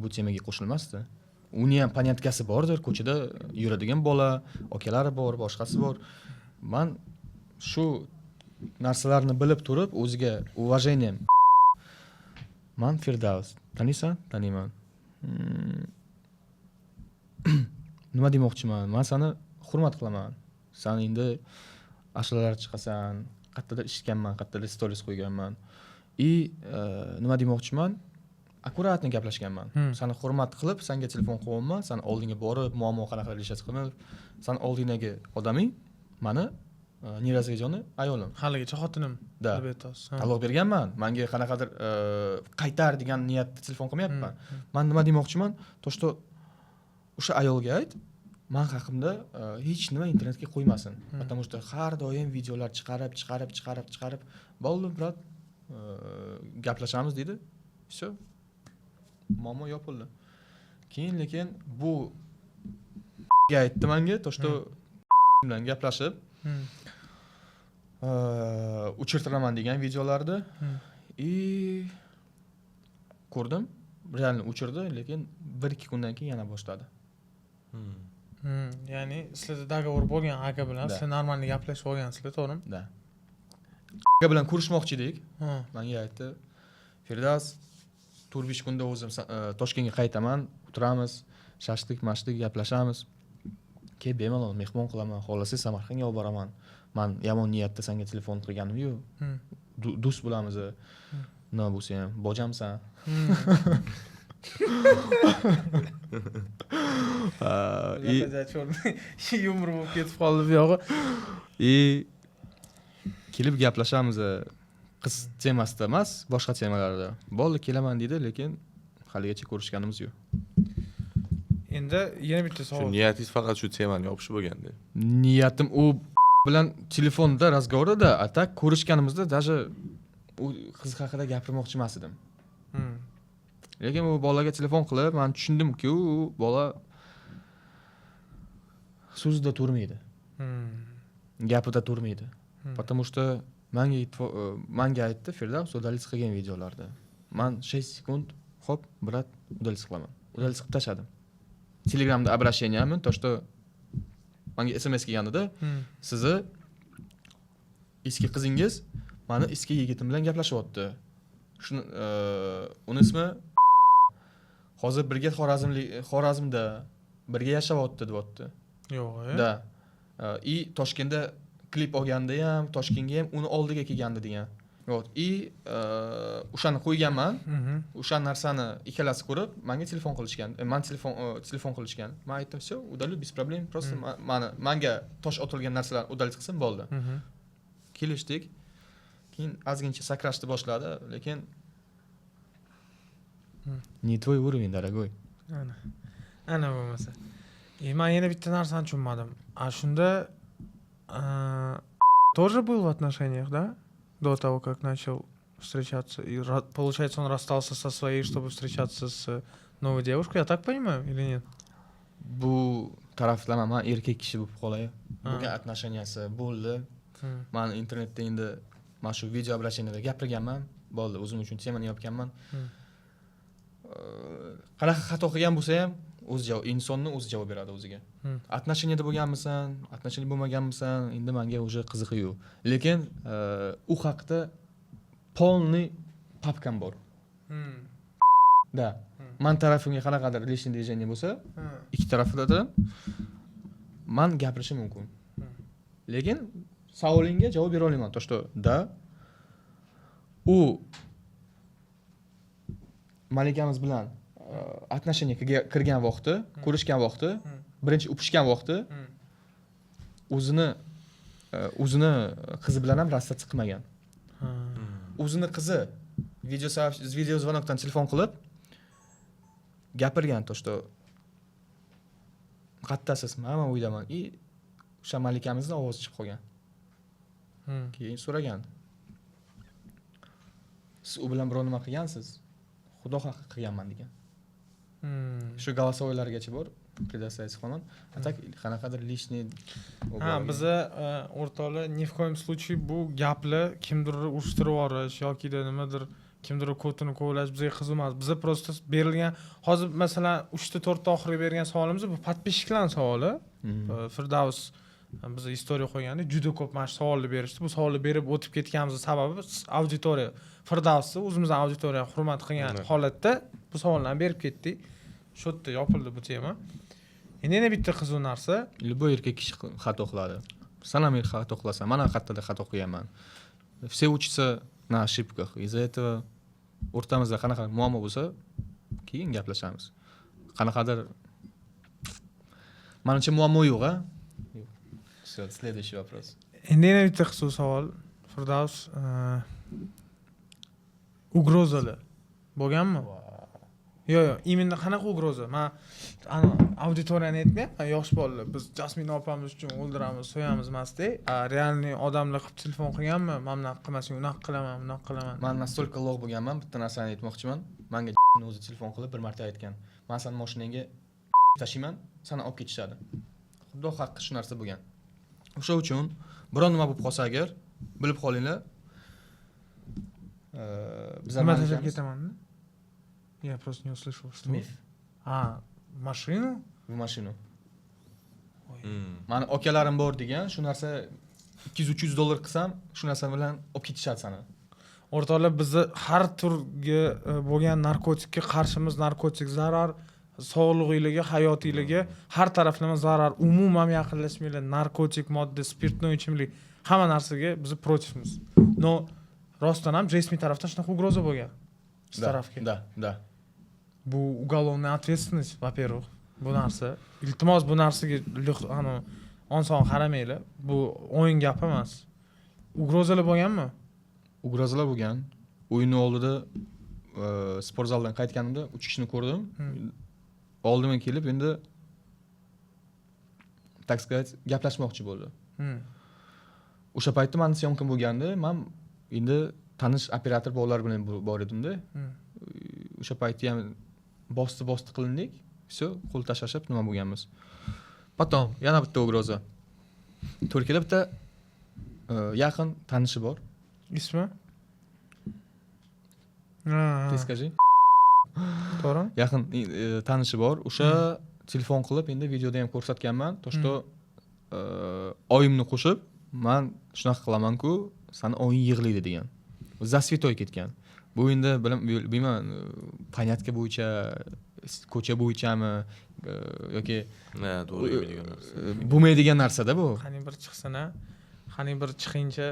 bu temaga qo'shilmasdi. Uni ham panyatkasi bordir, ko'chada yuradigan bola, okalari bor, boshqasi bor. Men shu narsalarni bilib turib, o'ziga уважением. Men Firdavs, taniysan? Taniyman. Nima demoqchiman? Men seni hurmat qilaman. Sen endi ashulalar chiqasan, qayerdadir ishlanman, qayerdadir stories qo'yganman. Nima demoqchiman? Akkuratni gaplashganman. Seni hurmat qilib, senga telefon qilyapman, sen oldinga borib, muammo qanaqa решать qilib, sen oldingdagi odaming, meni Nirazajoni ayolim. Haligacha xotinim. deb aytasiz. Taloq berganman. Menga qanaqadir qaytar degan niyatda telefon qilmayapman. Men nima demoqchiman? To что o'sha ayolga ayt, men haqimda hech nima internetga qo'ymasin. Потому что har doim videolar chiqarib, bo'ldi, brat, gaplashamiz dedi. Всё. Muammo yopildi. Keyin lekin bu aytdi menga, to что bilan gaplashib o'chirtiraman degan videolarni ko'rdim. Realni o'chirdi, lekin 1-2 kundan keyin yana boshladi. Ya'ni sizlarda dogovor bo'lgan aka bilan, siz normalni gaplashib olgansizlar, to'g'rimi? Da. Aka bilan ko'rishmoqchi edik. Menga aytdi, Firdavs, 4-5 kunda o'zim Toshkentga qaytaman, o'tiramiz, shashlik gaplashamiz. Ke bemalol mehmon qilaman, xolasi Samarqandga olib boraman. Men yomon niyatda senga telefon qilganim-yu. Do'st bo'lamiz. Nima bo'lsa ham, bojamsan. Yumr bo'lib ketib qoldi bu yog'i. Kelib gaplashamiz. Qiz temasida emas, boshqa temalarda. Bo'ldi, kelaman dedi, lekin haligacha ko'rishganimiz yo'q. Endi yana bitta savol. Niyatingiz faqat shu temani yopish bo'lganda. Niyatim u bilan telefonda razgovorda, atak ko'rishganimizda даже u qiz haqida gapirmoqchi emas edim. Lekin u bolaga telefon qilib, men tushundimki, u bola so'zida turmaydi. Gapida turmaydi. Потому что manga aytdi Firdavs udalits qilgan videolarda. Men 6 sekund hop, brat, udalits qilaman. Udalits qilib tashladim. Telegramda обращениямni то что menga SMS kelganida sizni eski qizingiz meni eski yigitim bilan gaplashyapti. Shuni uni ismi hozir birga Xorazmda birga yashayapti deyapti. Yo'q, Da. И Toshkentda klip olganda ham, Toshkentga ham uni oldiga kelgandi degan. Вот. И o'shani qo'yganman. O'sha narsani ikkalasi ko'rib, menga telefon qilishgan. Men telefon qilishgan. Men aytdim, "Всё, удалю без проблем. Просто menga tosh otilgan narsalar udalits qilsin bo'ldi." Kelishdik. Keyin ozgincha sakrashni boshladi, lekin не твой уровень, дорогой. Ana bo'lmasa. Men yana bitta narsani tushunmadim. Shunda тоже был в отношениях, да? До того, как начал встречаться. И получается, он расстался со своей, чтобы встречаться с новой девушкой. Я так понимаю или нет? Bu taraflama men erkak kishi bo'lib qolay. Bo'lgan отношенияsi bo'ldi. Men internetda endi mana shu video обращениеda gapirganman. Bo'ldi, o'zim uchun temani yopganman. Qanaqa xato qilgan bo'lsa ham o'z javob, insonni o'zi javob beradi o'ziga. Отношениеda bo'lganmisan, отношение bo'lmaganmisan, endi menga уже qiziqi yo'q. Lekin u haqda полный papkam bor. Da. Men tarafimga qanaqadir lishni движение bo'lsa, ikki tarafda da men gapirishim mumkin. Lekin savolingga javob bera olaman. To, что да. U malikamiz bilan отношениyaga kirgan vaqti, ko'rishgan vaqti, birinchi o'pishgan vaqti o'zini qizi bilan ham rastatsiya qilmagan. O'zini qizi video звонокdan telefon qilib gapirgan, to, что qattasiz, men o'ylaman. И o'sha malikamizning ovozi chiqib qolgan. Keyin so'ragan. Siz u bilan biror nima qilgansiz? Xudo haqqi qilganman degan. Shu голосовойlargacha bor. Предоставить qilaman. A tak qanaqadir lishni biza o'rtoqlar ни в коем случае bu gaplar kimdir urushtirib yuborish yoki nimadir kimdir ko'tini kovlash bizga qiz emas. Biza просто berilgan hozir masalan 3 ta 4 ta oxiriga bergan savolimiz bu подписчиklarning savoli. Firdavs biza istoriya qo'yganda juda ko'p mana shu savolni berishdi. Bu savolni berib o'tib ketganimiz sababi auditoriya Firdavsni o'zimizning auditoriyaga hurmat qilgan holatda bu savollarni berib ketdik. Shu yerda yopildi bu tema. Endi yana bitta qiziq narsa, любой erkak kishi xato qiladi. Sen ham xato qilasan, men ham qayerda xato qilganman. Все учатся на ошибках. Из-за этого o'rtamizda qanaqa muammo bo'lsa, keyin gaplashamiz. Qanaqadir menimcha muammo yo'q-a? Всё, следующий вопрос. Endi yana bitta qiziq savol. Firdavs ugrozalar bo'lganmi? Yo'q, imенно qanaqa ugroza? Men auditoriyani aytmayapman, yosh bolalar biz Jasmin opamiz uchun o'ldiramiz, so'yamiz emas-da. Realniy odamlar qilib telefon qilganmi? Men bunaqa qilmasam, unaqa qilaman, bunaqa qilaman. Men настолько log' bo'lganman, bitta narsani aytmoqchiman. Menga o'zi telefon qilib bir marta aytgan. Men seni mashinangga tashiyman, seni olib ketishadi. Xudo haqqi shu narsa bo'lgan. O'sha uchun biror nima bo'lib qolsa agar bilib qolinglar. Bizlar Nima tashlab ketaman-da? Я просто не услышал, что. Машину? В машину. Mani akalarim bor degan, shu narsa 200-300 dollar qilsam, shu narsa bilan olib ketishadi seni. O'rtoqlar, bizni har turga bo'lgan narkotikka qarshimiz, narkotik zarar, sog'lig'ingizga, hayotingizga har taraflama zarar. Umuman yaqinlashmanglar. Narkotik modda, spirtnoy ichimlik, hamma narsaga biz protivmiz. No, rostdan ham resmiy tarafdan shunaqa ugroza bo'lgan. Starovka. Да. Bu уголовная ответственность, во-первых. Bu narsa. Iltimos bu narsaga on-son qaramanglar. Bu o'yin gap emas. Ugrozalar bo'lganmi? Ugrozalar bo'lgan. O'yinni oldida sport zaldan qaytganimda 3 kishini ko'rdim. Oldimga kelib endi так сказать gaplashmoqchi bo'ldi. O'sha paytda men syomkam bo'lganda, men endi tanish operator bolalar bilan bor edimda. O'sha paytda ham bosti qilindik. Всё, qo'l tashlashib nima bo'lganmiz. Потом yana bitta ugroza. Turkiyada bitta yaqin tanishi bor. Ismi? Tez скажи. To'g'ri. Yaqin tanishi bor. O'sha telefon qilib endi videoda ham ko'rsatganman. To что oyimni qo'shib, men shunaqa qilaman-ku, sani oying yig'laydi degan. Zasvetoy ketgan. Bu endi bilmayman, понятка bo'yicha, ko'cha bo'yichami yoki to'g'ri degan narsa. bo'lmaydigan narsa-da bu. Qani bir chiqsana, qani bir chiqincha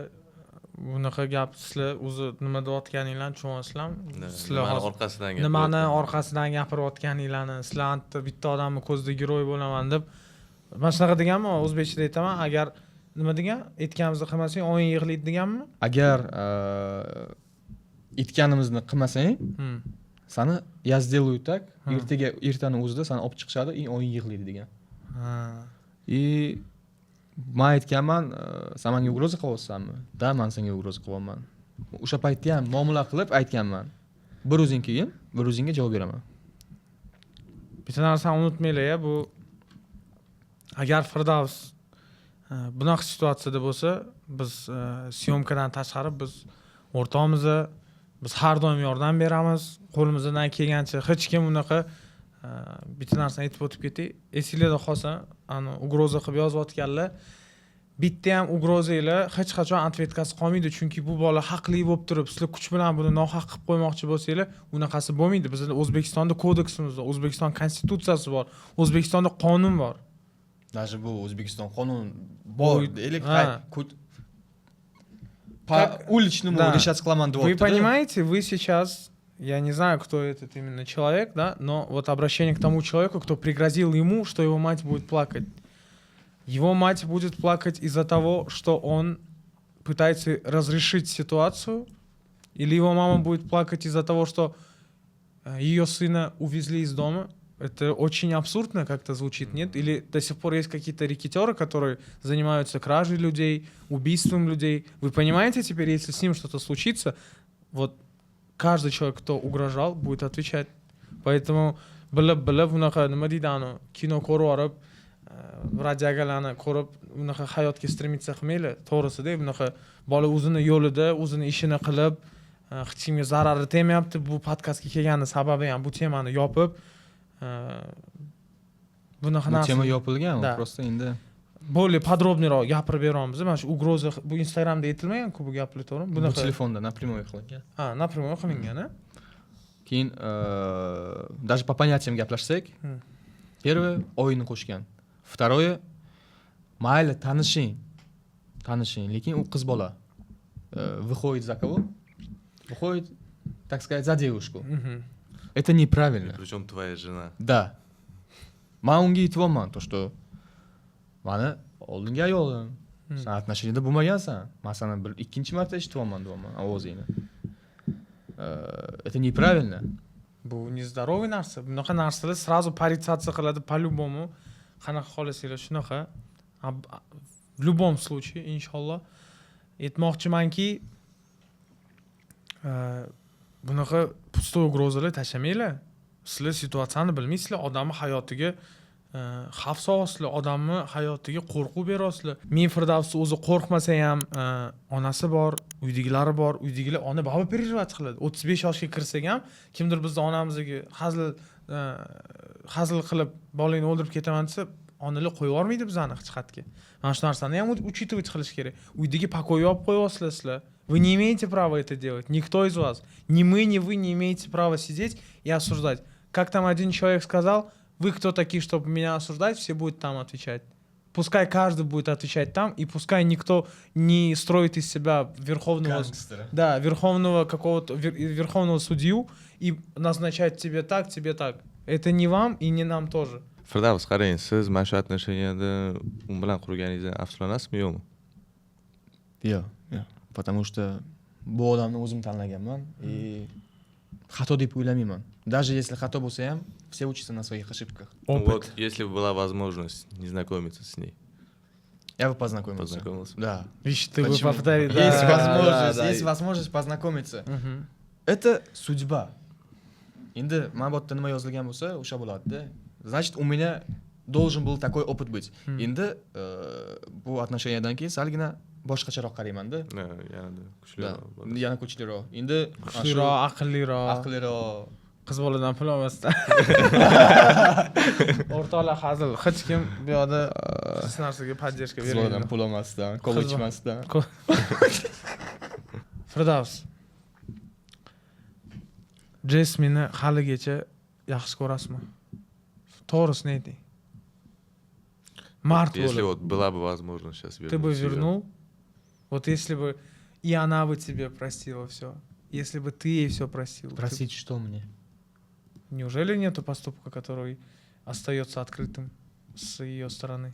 bunaqa gap sizlar o'zi nima deyotganinglarni tushunyapsizlarmi? Sizlar orqasidan nimani orqasidan gapirayotganinglarni, sizlar bitta odamni ko'zida giroy bo'laman deb mana shunaqa deganmi? O'zbekchada aytaman, agar nima degan? Aytganimizni qilmasang oying yig'laydi deganmi? Agar aytganimizni qilmasang, sani я сделаю так, ertani o'zida seni olib chiqishadi, oying yig'laydi degan. И men aytganman, sen menga ugroza qilyapsanmi? Da, men senga ugroza qilyapman. O'sha paytda ham muomala qilib aytganman. Bir o'zing keyin, bir o'zingga javob beraman. Bitta narsani unutmanglar, bu agar Firdavs bunaqa situatsiyada bo'lsa, biz syomkadan tashqari biz o'rtamizda biz har doim yordam beramiz, qo'limizdan kelgancha hech kim unaqa bitta narsani aytib o'tib ketay. Esinglarda qolsa, ana ugroza qilib yozayotganlar, bitta ham ugrozanglar hech qachon atvetkasi qolmaydi, chunki bu bola haqli bo'lib turib, sizlar kuch bilan buni nohaq qilib qo'ymoqchi bo'lsanglar, unaqasi bo'lmaydi. Bizda O'zbekistonda kodeksimiz bor, O'zbekiston konstitutsiyasi bor, O'zbekistonda qonun bor. Даже bu O'zbekiston qonun bor, deylik, по уличному решать qilaman deb. Вы понимаете, вы сейчас, я не знаю, кто этот именно человек, да, но вот обращение к тому человеку, кто пригрозил ему, что его мать будет плакать. Его мать будет плакать из-за того, что он пытается разрешить ситуацию, или его мама будет плакать из-за того, что ее сына увезли из дома. Это очень абсурдно как-то звучит, нет? Или до сих пор есть какие-то рэкетёры, которые занимаются кражей людей, убийством людей. Вы понимаете теперь, если с ним что-то случится, вот каждый человек, кто угрожал, будет отвечать. Поэтому bilib unaqa nima deydi, ani kino ko'rib olib, radiogalarni ko'rib, unaqa hayotga stремиться qilmanglar. To'g'risida, bunaqa bola o'zini yo'lida, o'zini ishini qilib, hech kimga zarari tegmayapti. Bu podkastga kelgani sababi ham bu temani yopib, bunaqa narsa. Bu tema yopilgan, просто endi более подробныйroq gapirib beramiz. Mana shu ugroza bu Instagramda aytilmagan-ku bu gaplar, to'g'rimi? Bu telefonda напрямую qilingan. Ha, напрямую qilingan, a? Keyin даже по понятиям gaplashsak, первое oyni qo'shgan. Второе mayli tanishing, lekin u qiz bola. Выходит за кого? Выходит, так сказать, за девушку. Это неправильно. Причем твоя жена. Да. Men unga aytyapman, то что mani oldingi ayolim, sen отношениyada bo'lmagansan. Men sana bir ikkinchi marta eshityapman, deyapman ovozingni. Это неправильно. Bu нездоровый narsa. Bunaqa narsalar сразу порицаться qiladi по-любому. Qanaqa xohlasanglar shunaqa. В любом случае, inshaalloh aytmoqchimanki, bunaqa pustoy ugrozalar tashlamanglar. Sizlar situatsiyani bilmaysizlar, odamni hayotiga xavf solyapsizlar, odamni hayotiga qo'rquv beryapsizlar. Men Firdavs o'zi qo'rqmasa ham onasi bor, uydagilari bor, uydagilar ona baba переживать qiladi. 35 yoshga kirsak ham kimdir bizni onamizga hazil qilib bolangni o'ldirib ketaman desa, onalar qo'yib yormaydi bizani hech qatga. Mana shu narsani ham учитывать qilish kerak. Uydagi покой olib qo'yapsizlar sizlar. Вы не имеете права это делать. Никто из вас. Ни мы, ни вы не имеете права сидеть и осуждать. Как там один человек сказал, вы кто такие, чтобы меня осуждать, все будут там отвечать. Пускай каждый будет отвечать там, и пускай никто не строит из себя верховного, верховного какого-то верховного судью и назначает тебе так. Это не вам и не нам тоже. Firdavs, qarang, siz mana shu отношенияda u bilan qurganingizdan afsuslanasizmi, yo'qmi? Yo'q. Потому что bu odamni o'zim tanlaganman и xato deb o'ylamayman. Даже если xato bo'lsa ham, все учатся на своих ошибках. Вот, если бы была возможность не знакомиться с ней. Я бы познакомился. Да. Видишь, ты бы повторил. Есть возможность познакомиться. Это судьба. Endi men bu yerda nima yozilgan bo'lsa, o'sha bo'ladi-da. Значит, у меня должен был такой опыт быть. Endi bu отношениyadan keyin salgina boshqacharoq qaraymanda. Yanada kuchliroq. Yana kuchliroq. Endi kuchliroq, aqlliroq. aqlliroq. Qiz boladan pul olmasdan. O'rtoqlar hazil. Hech kim bu yoqda hech narsaga поддержка bermaydi. Qizlardan pul olmasdan, kola ichmasdan. Firdavs. Jasminni haligacha yaxshi ko'rasizmi? To'g'risini ayting. Mart Если bo'lib. вот была бы возможность сейчас Ты бы вернуть её. вернул? Вот если бы и она бы тебе простила все. Если бы ты ей все простил. Простить что мне? Неужели нету поступка, который остается открытым с ее стороны?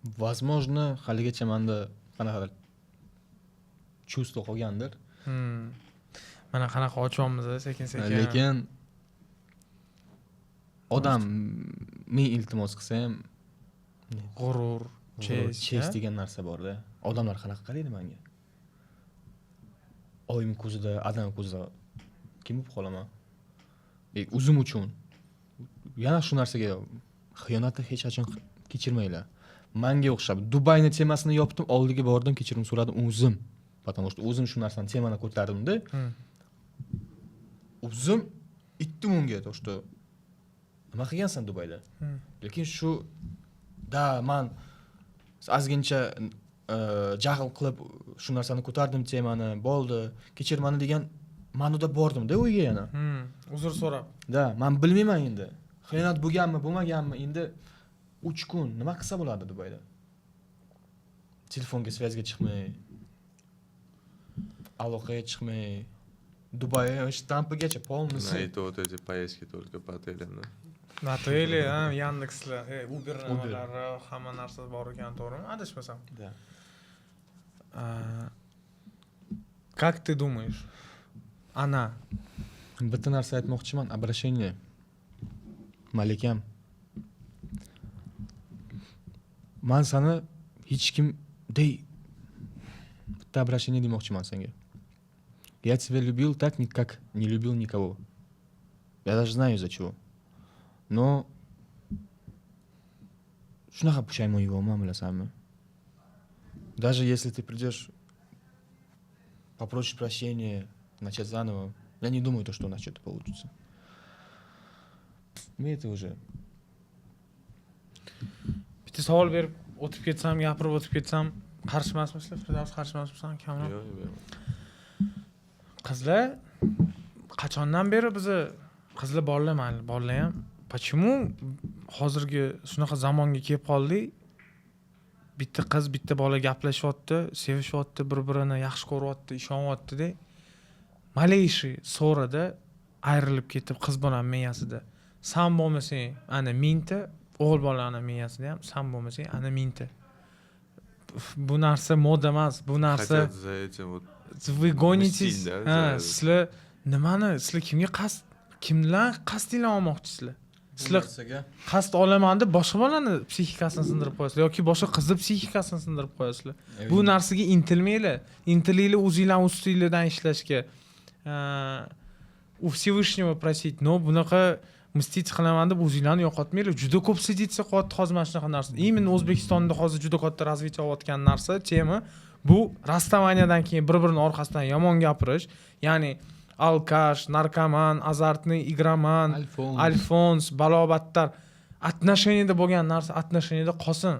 Возможно, haligacha menda qanaqadir чувство qolgandir. Mana qanaqa ochyapmiz sekin-sekin. Lekin odam men iltimos qilsa ham G'urur, chest degan narsa bor-da. Odamlar qanaqa qaraydi menga? Oyim ko'zida, adam ko'zida kim bo'lib qolaman? O'zim uchun. Yana shu narsaga xiyonatni hech qachon kechirmanglar. Menga o'xshab Dubayni temasini yopdim, oldiga bordim, kechirim so'radim o'zim. Потому что o'zim shu narsani temani ko'tardim-da. O'zim aytdim unga, to что nima qilgansan Dubayda? Lekin shu man ozgincha jahl qilib shu narsani ko'tardim temani, bo'ldi, kechir meni degan ma'noda bordim-da uyga yana. Uzr so'rab. Da, men bilmayman endi. Xiyonat bo'lganmi, bo'lmaganmi, endi 3 kun nima qilsa bo'ladi Dubayda? Telefonga связьga chiqmay, aloqaga chiqmay, Dubay shtampigacha полностью. На это вот эти поездки только по отелям, да? Nateli, Yandexlar, Uber nimalari, hamma narsa bor ekan, to'g'rimi? Adashmasam. Да. Как ты думаешь? Она Bitta narsa aytmoqchiman, обращение. Malikam. Men seni hech kimday bitta обращение demoqchiman senga. Я тебя любил так, как не любил никого. Я даже знаю из-за чего. Но shunaqa pushaymon yeyapman, bilasanmi? Даже если ты придешь попросишь прощения, начать заново, я не думаю, что у нас что-то получится. Мы это уже. bitta savol berib o'tib ketsam, gapirib o'tib ketsam, qarshi emasmisizlar? Firdavs qarshi emasmisan kamroq? Yo'q. Qizlar qachondan beri bizni qizlar bolalar ham почему hozirgi shunaqa zamonga kelib qoldik? Bitta qiz, bitta bola gaplashyapti, sevishyapti, bir-birini yaxshi ko'ryapti, ishonyapti-da. Malayshi so'rada ayrilib ketib qiz bolam miyasida. San bo'lmasang, ana mingta, o'g'il bolani miyasida ham san bo'lmasang, ana mingta. Bu narsa moda emas, bu narsa Хотят за этим вот вы gонитесь. Mstить, да, Sizlar nimani, sizlar kimga kimlar qasdinglar olmoqchisizlar? Sizlar qasd olaman deb boshqa bolani psixikasini sindirib qo'yasizlar yoki boshqa qizni psixikasini sindirib qo'yasizlar. Bu narsaga intilmanglar. Intilinglar o'zingizlar ustingizdan ishlashga. U Всевышнего просить, но bunaqa mstить qilaman deb o'zinglarni yo'qotmanglar. Juda ko'p siditsiya qilyapti hozir mana shunaqa narsa. Именно O'zbekistonda hozir juda katta развитие olayotgan narsa, tema bu расставаниyadan keyin bir-birini orqasidan yomon gapirish, ya'ni alkash, narkoman, azartniy igraman, alfons, balobattar. Отношенияda bo'lgan narsa отношенияda qolsin.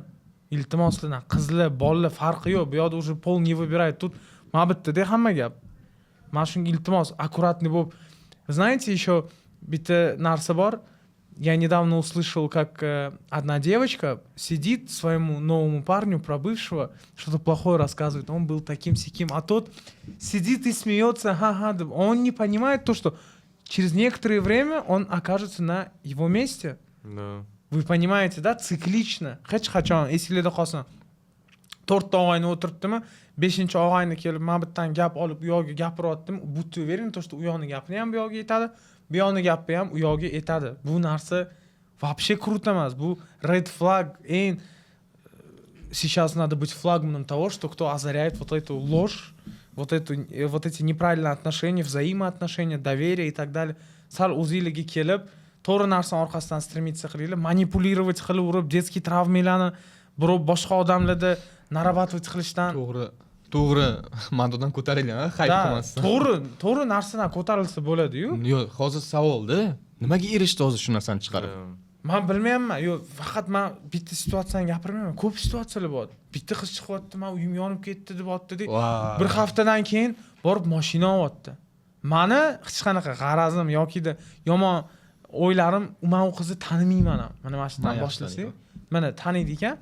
Iltimoslar, qizlar, bolalar farqi yo'q. Bu yoqda уже пол не выбирает. Тут mabitda hamma gap. Mana shunga iltimos, аккуратный bo'lib. Знаете, еще bitta narsa bor. Я недавно услышал, как одна девочка сидит своему новому парню, про бывшего, что-то плохое рассказывает. Он был таким-сяким. А тот сидит и смеется. Ха-ха. Он не понимает то, что через некоторое время он окажется на его месте. Да. Вы понимаете, да? Циклично. Hech-qachon esingizda qolsin. 4 ta og'ayni o'tiribdimi? 5-og'ayni kelib, men bittan gap olib u yoqqa gapiryaptim. Butavering, to что u yoqning gapini ham bu yoqqa yetadi. Bu yoqning gapi ham u yoqqa yetadi. Bu narsa вообще круто emas. Bu red flag. Сейчас надо быть флагманом того, что кто озаряет вот эту ложь, вот эти неправильные отношения, взаимоотношения, доверие и так далее. Sal o'zingizga kelib, to'g'ri narsani orqasidan stремиться qilinglar, manipulировать qilib urib, детский travmalarni birov boshqa odamlarda narabatovat qilishdan to'g'ri mandodan ko'tarilgan hayb Da, qilmasdan. to'g'ri narsadan ko'tarilsa bo'ladi-yu. Yo'q, hozir savolda nimaga erishdi hozir shu narsani chiqarib? Men bilmayapman. Yo'q, faqat men bitta situatsiyani gapirmayman. Ko'p situatsiyalar bor. Bitta qiz chiqyapti, men uyim yonib ketdi deb aytdi. Bir haftadan keyin borib mashina olyapti. Mani hech qanaqa g'arazim yoki-da yomon o'ylarim, men u qizni tanimayman ham. Mana mana shundan boshlasak, mana taniydi ekan.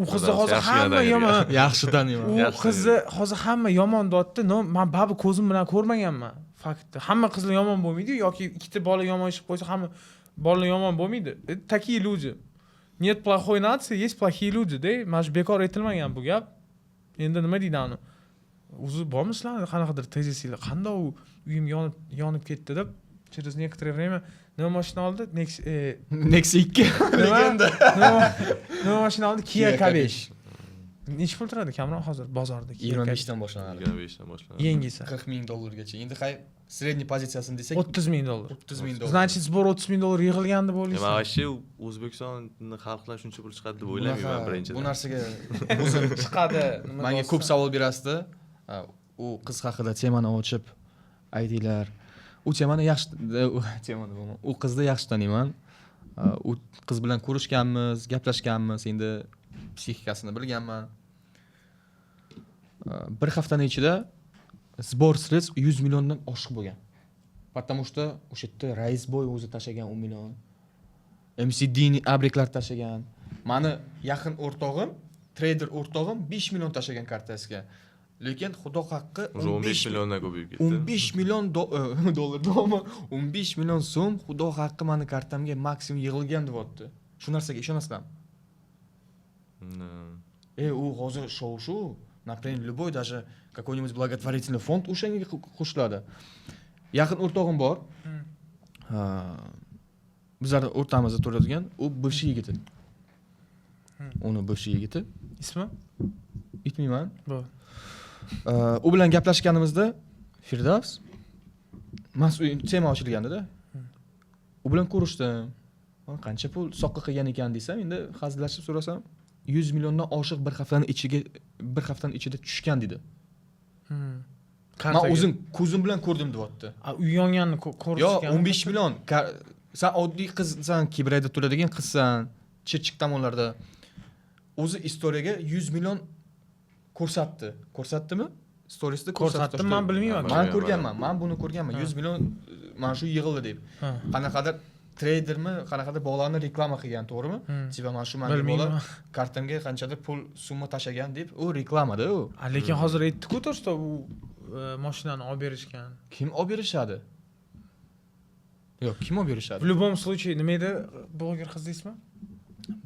U qizni hozir hamma yomon. Yaxshi taniyman. U qizni hozir hamma yomon deyapti. Men babi ko'zim bilan ko'rmaganman. Faktda hamma qizlar yomon bo'lmaydi yoki ikkita bola yomon ish qo'ysa hamma bola yomon bo'lmaydi. Такие люди. Нет плохой нации, есть плохие люди, да? Mana bekor aytilmagan bu gap. Endi nima deydi uni? O'zi bormi sizlar qanaqadir tezisinglar? Qanday u uyim yonib ketdi deb через некоторое время nima mashina oldi? Nexia 2 legenda. Nima mashina oldi? Kia K5. Necha pul turadi kamroq hozir bozorda? 25 dan boshlanadi. 25 dan boshlanadi. Yengisi. 40 ming dollargacha. Endi sredniy pozitsiyasini desak, 30 ming dollar. 30 ming dollar. Значит, sbor 30 ming dollar yig'ilgan deb Men o'ylaysan. вообще O'zbekistonning xalqlar shuncha pul chiqadi deb o'ylamayman birinchidan. Bu narsaga o'zim Chiqadi. menga ko'p savol berasizda. U qiz haqida temani ochib aytinglar. U temani yaxshi temani bo'lmaydi. U qizni yaxshi taniyman. U qiz bilan ko'rishganmiz, gaplashganmiz, endi psixikasini bilganman. Bir haftaning ichida sbor sredств 100 milliondan oshiq bo'lgan. Потому что o'sha yerda rais boy o'zi tashagan 10 million. MC Dini abriklar tashagan. Mani yaqin o'rtog'im, trader o'rtog'im 5 million tashagan kartasiga. Lekin xudo haqqi 15 milliondan ko'payib ketdi. 15 million dollar do'mi 15 million so'm xudo haqqi mani kartamga maksimum yig'ilgan deyapti. Shu narsaga ishonasizlarmi? U hozir shov-shu, например, любой даже какой-нибудь благотворительный фонд o'shanga qo'shiladi. Yaqin o'rtog'im bor. Bizlar o'rtamizda turadigan, u bывший yigiti. Uni bывший yigiti. Ismi? Aytmayman. Bo'l. U bilan gaplashganimizda Firdavs tema ochilganda-da. U bilan ko'rishdim. Qancha pul soqqa qilgan ekan desam, endi hazillashib so'rasam, 100 milliondan oshiq bir haftaning ichida tushgan dedi. Men o'zim ko'zim bilan ko'rdim deyapti. Uy yonganini ko'rishgan. Yo'q, 15 million. Sen oddiy qizsan, Kibrayda turadigan qizsan, Chirchiq tomonlarda. O'zi istoriyaga 100 million ko'rsatdi. Ko'rsatdimi? Storiesda ko'rsatdi. Men bilmayman. Men ko'rganman. Men buni ko'rganman. 100 million mana shu yig'ildi deb. Qanaqadir tradermi, qanaqadir bolalarni reklama qilgan, to'g'rimi? Tipa mana shu menga bola kartamga qanchadir pul summa tashagan deb, u reklamada u. Lekin hozir aytdi-ku, to'g'ri, u mashinani olib berishgan. Kim olib berishadi? Yo'q, kim olib berishadi? В любом случае, nima edi bloger qiz ismi?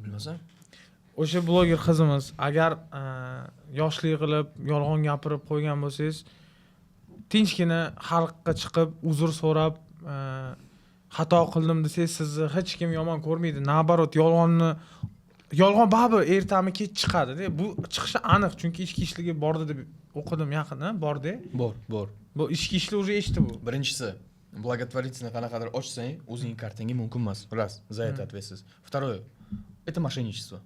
Bilmasam. O'sha bloger qizimiz agar yoshlik qilib, yolg'on gapirib qo'ygan bo'lsangiz, tinchgina xalqqa chiqib, uzr so'rab, xato qildim desangiz, sizni hech kim yomon ko'rmaydi. Nabarot, yolg'on baribir ertami kech chiqadi-da. Bu chiqishi aniq, chunki ichki ishligi bordi deb o'qidim yaqinda, bordi. Bor. Bu ichki ishli уже eshitdi bu. Birinchisi, благотворительный qanaqadir ochsang, o'zing kartangga mumkin emas. Раз, за это ответственность. Второе, это мошенничество.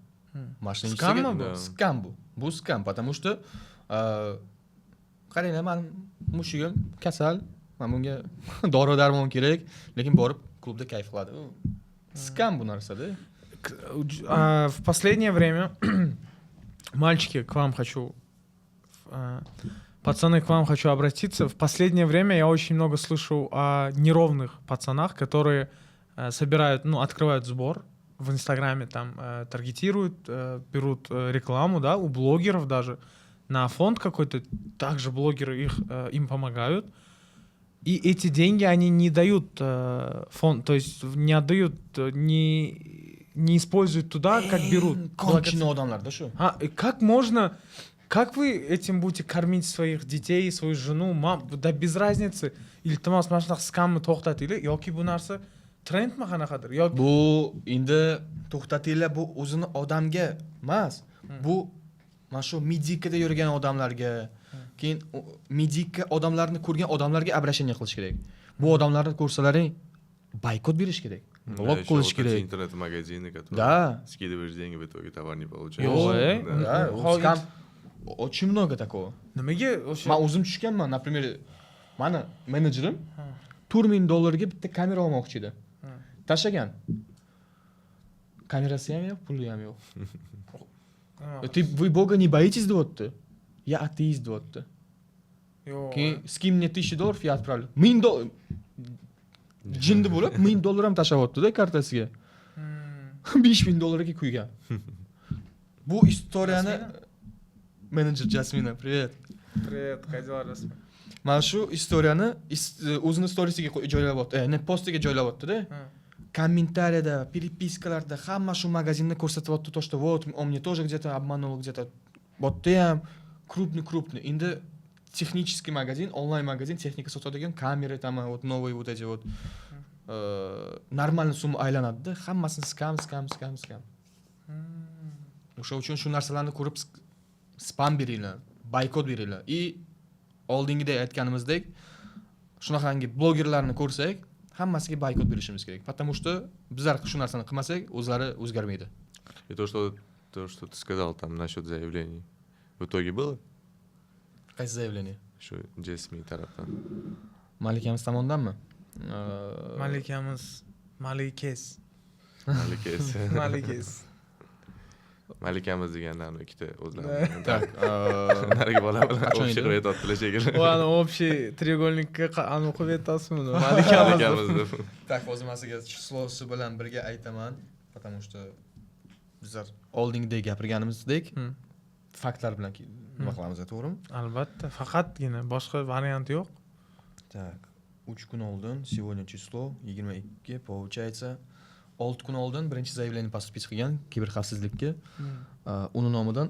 Скам bu. Bu skam, потому что qaranglar, men mushugim kasal, men bunga dori darmon kerak, lekin borib klubda kayf qiladi. Skam bu narsa-da. В последнее время, мальчики, к вам хочу, пацаны, к вам хочу обратиться. В последнее время я очень много слышу о неровных пацанах, которые собирают, открывают сбор в Инстаграме, там таргетируют, берут рекламу, да, у блогеров даже на фонд какой-то, также блогеры им помогают. И эти деньги они не дают фонд, то есть не отдают, не используют туда, как берут. Как можно, как вы этим будете кормить своих детей, свою жену, маму, да без разницы. Iltimos mana shunaqa skamni to'xtatinglar yoki bu narsa trendmi qanaqadir yoki bu endi to'xtatinglar, bu o'zini odamga emas. Bu mana shu midikada yurgan odamlarga, keyin midika odamlarni ko'rgan odamlarga обращение qilish kerak. Bu odamlarni ko'rsalaring, boykot berish kerak. Да, Blok ещё qilish вот эти kerak. интернет-магазины, которые Да. скидываешь деньги, в итоге товар не получаешь. Yo'q, Да. Да, Hozir- скам очень много такого. Nimaga o'sha Men o'zim tushganman, например, mani menejerim $4000 ga bitta kamera olmoqchi edi. Tashlagan. Kamerasi ham yo'q, puli ham yo'q. Вы Бога не боитесь, deyapti. Я атеист, deyapti. yo'q. Keyin skim мне $1000 я отправлю. $1000 jinni bo'lib $1000 ham tashlayapti-da kartasiga. $5000 ga quygan. Bu istoriyani menejer Jasmina, привет. Привет, как дела, Расмин? Mana shu istoriyani o'zini storiesiga joylayapti. Postiga joylayapti-da. Kommentariyada, перепискаlarda hamma shu magazinni ko'rsatyapti, то что вот он мне тоже где-то обманул, где-то вот ham крупный. Endi texnicheский magazin, onlayn magazin, texnika sotadigan kamera, там вот новые вот эти вот нормальный summa aylanadi-da, hammasini skam. O'sha uchun shu narsalarni ko'rib spam beringlar, boykot beringlar. И oldingidek aytganimizdek, shunaqangi blogerlarni ko'rsak, hammasiga boykot berishimiz kerak. Потому что bizlar shu narsani qilmasak, o'zlari o'zgarmaydi. И то, что ты сказал там насчет заявлений, в итоге было? Qaysi заявление? Shu Jasmine tarafdan. Malikamiz tomonidanmi? Malikamiz, Malikes. Malikamiz deganlarni ikkita o'zlari. Так, Narigi bola bilan Qachon общий edi? qilib aytyaptilar shekilli. Uni общий треугольникka anu qo'yib aytasizmi? Malikamiz. Malikamiz deb. так, o'zimasiga chislosi bilan birga aytaman, потому что bizlar oldingidek gapirganimizdek faktlar bilan nima qilamiz, to'g'rimi? Albatta, faqatgina boshqa variant yo'q. Так, 3 kun oldin, сегодня число 22, получается 6 kun oldin birinchi заявление подпис qilgan kiberxavfsizlikka. Uni nomidan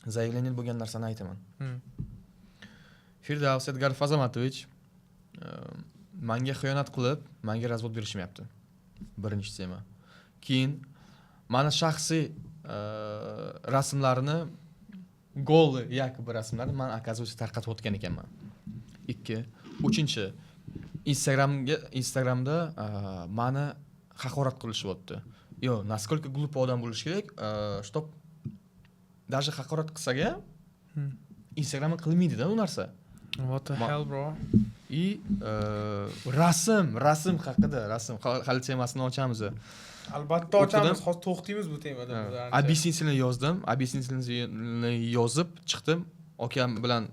заявление bo'lgan narsani aytaman. Firdavs Edgar Fazamatovich menga xiyonat qilib, menga razvod berishmayapti. Birinchisi ema. Keyin mana shaxsiy rasmlarini golli yakub rasmlarni men оказывается tarqatayotgan ekanman. 2. Uchinchi Instagramda meni haqorat qilishyapti. Yo, naskолько глупый odam bo'lish kerak, чтоб даже haqorat qilsa-ga Instagramga qilmaydi-da u narsa. What the hell, bro? И rasm haqida, hali temasini ochamiz. Albatta ochamiz, hozir to'xtaymiz bu temada. Объяснительni yozdim, объяснительni yozib chiqdim, akam bilan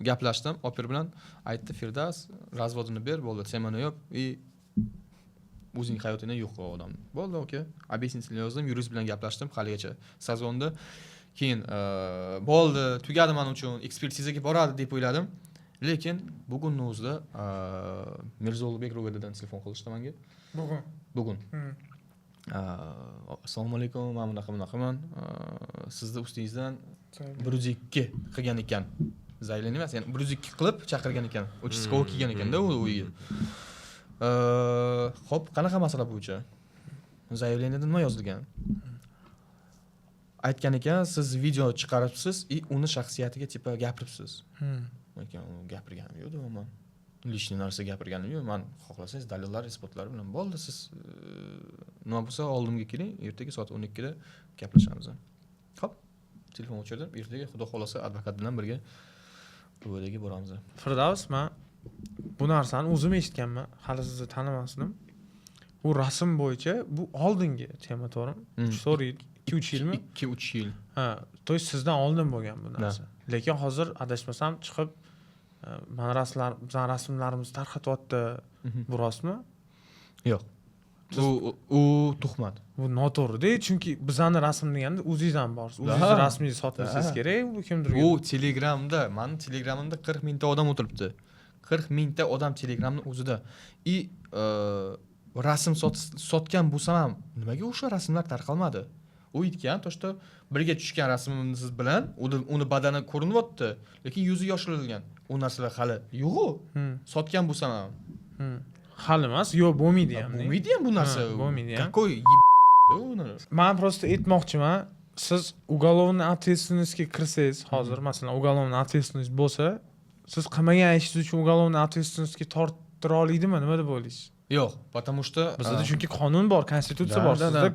gaplashdim, oper bilan aytdi, Firdavs razvodini ber, bo'ldi, temani yop, и o'zing hayotingda yo'q odam. Bo'ldi, okey. Объяснительni yozdim, yurist bilan gaplashdim haligacha sezonda. Keyin bo'ldi, tugadi men uchun, ekspertizaga boradi deb o'yladim. Lekin bugunning o'zida Mirzo-Ulug'bek Ro'gadadan telefon qilishdi menga. Bugun. Assalomu alaykum, men bunaqaman. Sizni ustingizdan 102 qilgan ekan. Zaylani emas, ya'ni 102 qilib chaqirgan ekan. Uchastkova kelgan ekanda u uyga. Xo'p, qanaqa masala bo'yicha? Zaylaniyadan nima yozilgan? Aytgan ekan, siz video chiqaribsiz и uni shaxsiyatiga tipa gapiribsiz. Lekin u gapirganim yo'q, umuman. Lishni narsa gapirganim yo'q. Men xohlasangiz dalillar, isbotlar bilan bo'ldi, siz nima bo'lsa oldimga keling, ertaga soat 12 da gaplashamiz. Xo'p, telefon o'chirdim. Ertaga xudo xolasa advokat bilan birga Ro'gadaga boramiz. Firdavs, men bu narsani o'zim eshitganman, hali sizni tanimasdim. Bu rasm bo'yicha bu oldingi tema, to'g'rimi? 2-3 yilmi? 2-3 yil. Ha, to есть sizdan oldin bo'lgan bu narsa. Lekin hozir adashmasam chiqib mana rasmlarimizni tarqatyapti. Bu rostmi? Yo'q. U tuhmat. Bu noto'g'ri-da, chunki bizani rasm deganda o'zingizdan borsiz. O'zingiz rasmingizni sotmasangiz kerak, bu kimdir. U Telegramda, meni Telegramimda 40 mingta odam o'tiribdi. 40 mingta odam Telegramning o'zida. И rasm sotgan bo'lsam ham nimaga o'sha rasmlar tarqalmadi? U aytgan, to что birga tushgan rasmingiz bilan uni badani ko'rinyapti, lekin yuzi yoshirilgan. U narsalar hali yo'q. Sotgan bo'lsam ham. Hali emas, yo'q, bo'lmaydi ham. Bo'lmaydi ham bu narsa. Bo'lmaydi ham. Какой Men просто aytmoqchiman, siz уголовный ответственностьga kirsangiz, hozir masalan уголовный ответственность bo'lsa, siz qilmagan ishingiz uchun уголовный ответственностьga tura olaydimi, nima deb o'ylaysiz? Yo'q, потому что Bizda chunki qonun bor, konstitutsiya bor. Sizda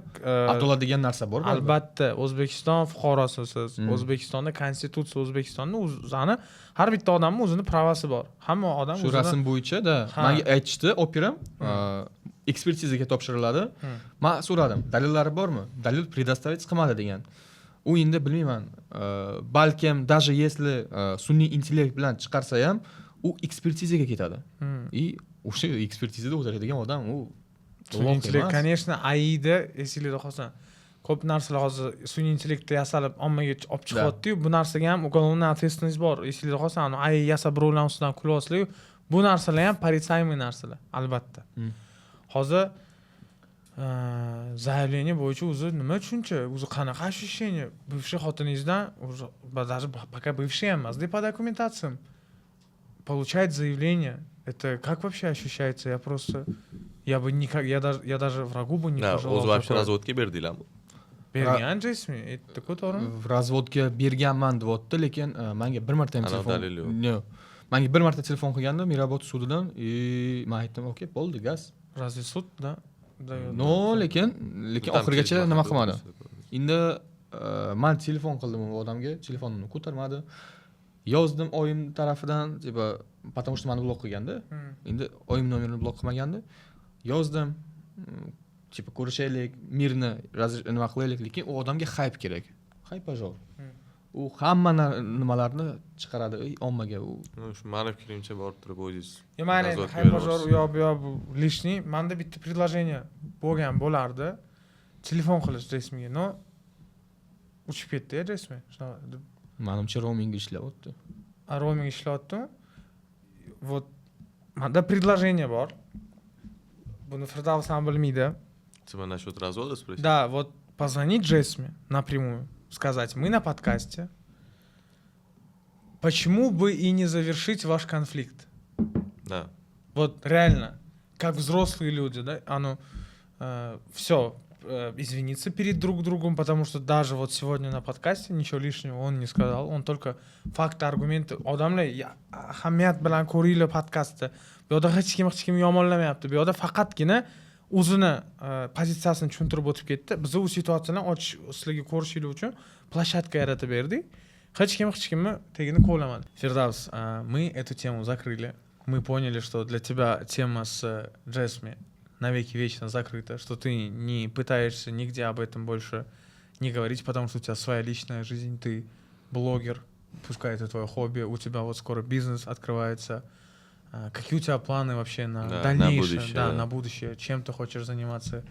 Abdulla degan narsa bor. albatta O'zbekiston fuqarosisiz. O'zbekistonda konstitutsiya, O'zbekistonda o'zini har bitta odamning o'zini pravasi bor. Hamma odam shu rasm bo'yicha-da menga aytishdi, operam ekspertizaga topshiriladi. Men so'radim, dalillari bormi? Dalil предоставить qilmadi degan. U endi bilmayman, balkim даже если sun'iy intellekt bilan chiqarsa ham, u ekspertizaga ketadi. И o'sha ekspertizada o'tiradigan odam u sun'iy intellekt, конечно, AIda esingizda qolsin. Ko'p narsalar hozir sun'iy intellektda yasalib ommaga olib chiqyapti-yu, bu narsaga ham уголовная ответственность bor. Esingizda qolsin, AI yasab birovlar ustidan kulyapsizlar-yu, bu narsalar ham порицаемый narsalar, albatta. Hozir заявление bo'yicha o'zi nima tushuncha, o'zi qanaqa ощущение бывший xotiningizdan, даже пока бывший emas, по документациям получать заявление. Это как вообще ощущается? Я бы никак, я даже врагу бы не пожелал. O'zi вообще razvodga berdinglarmi? Bergan resmi, aytdi-ku, to'g'rimi? Razvodga berganman deyapti, lekin menga bir marta ham telefon. Yo'q. Menga bir marta telefon qilganda Mirobod sudidan, men aytdim, "Okey, bo'ldi, gaz." Разве суд, да? No, lekin oxirigacha nima qilmadi. Endi men telefon qildim u odamga, telefonini ko'tarmadi. Yozdim oyim tarafidan, потому что meni blok qilganda. Endi oyim nomerini blok qilmaganda. Yozdim, ko'rishaylik, mirni nima qilaylik, lekin u odamga hype kerak. Hype ajor. U hamma nimalarni chiqaradi ommaga u. Shu ma'lum fikrimcha borib turib o'zingiz. Mayli, hype ajor u yoq bu yoq lishniy. Menda bitta предложение bo'lardi. Telefon qilish resmiga, no uchib ketdi resmi. Menimcha roaming ishlayapti. Roaming ishlayaptimi? Вот menda предложение bor. Buni Firdavs ham bilmaydi. Тебя насчет развода спросить? Да, вот позвонить Джесме напрямую, сказать: мы на подкасте. Почему бы и не завершить ваш конфликт? Да. Вот реально, как взрослые люди, да, все, извиниться перед друг другом, потому что даже вот сегодня на подкасте ничего лишнего он не сказал, он только факты, аргументы. Odamlar ahamiyat bilan ko'ringlar подкастda. Bu yoqda hech kim yomonlamayapti. Bu yoqda faqatgina o'zini pozitsiyasini tushuntirib o'tib ketdi. Biz u situatsiyadan sizlarga ko'rishinglar uchun площадка yaratib berdik. Hech kimni tegini qo'llamadi. Firdavs, мы эту тему закрыли. Мы поняли, что для тебя тема с Джесми навеки вечно закрыта, что ты не пытаешься нигде об этом больше не говорить, потому что у тебя своя личная жизнь, ты блогер, пускай это твое хобби, у тебя вот скоро бизнес открывается. Какие у тебя планы вообще на дальнейшее? На будущее. Чем ты хочешь заниматься?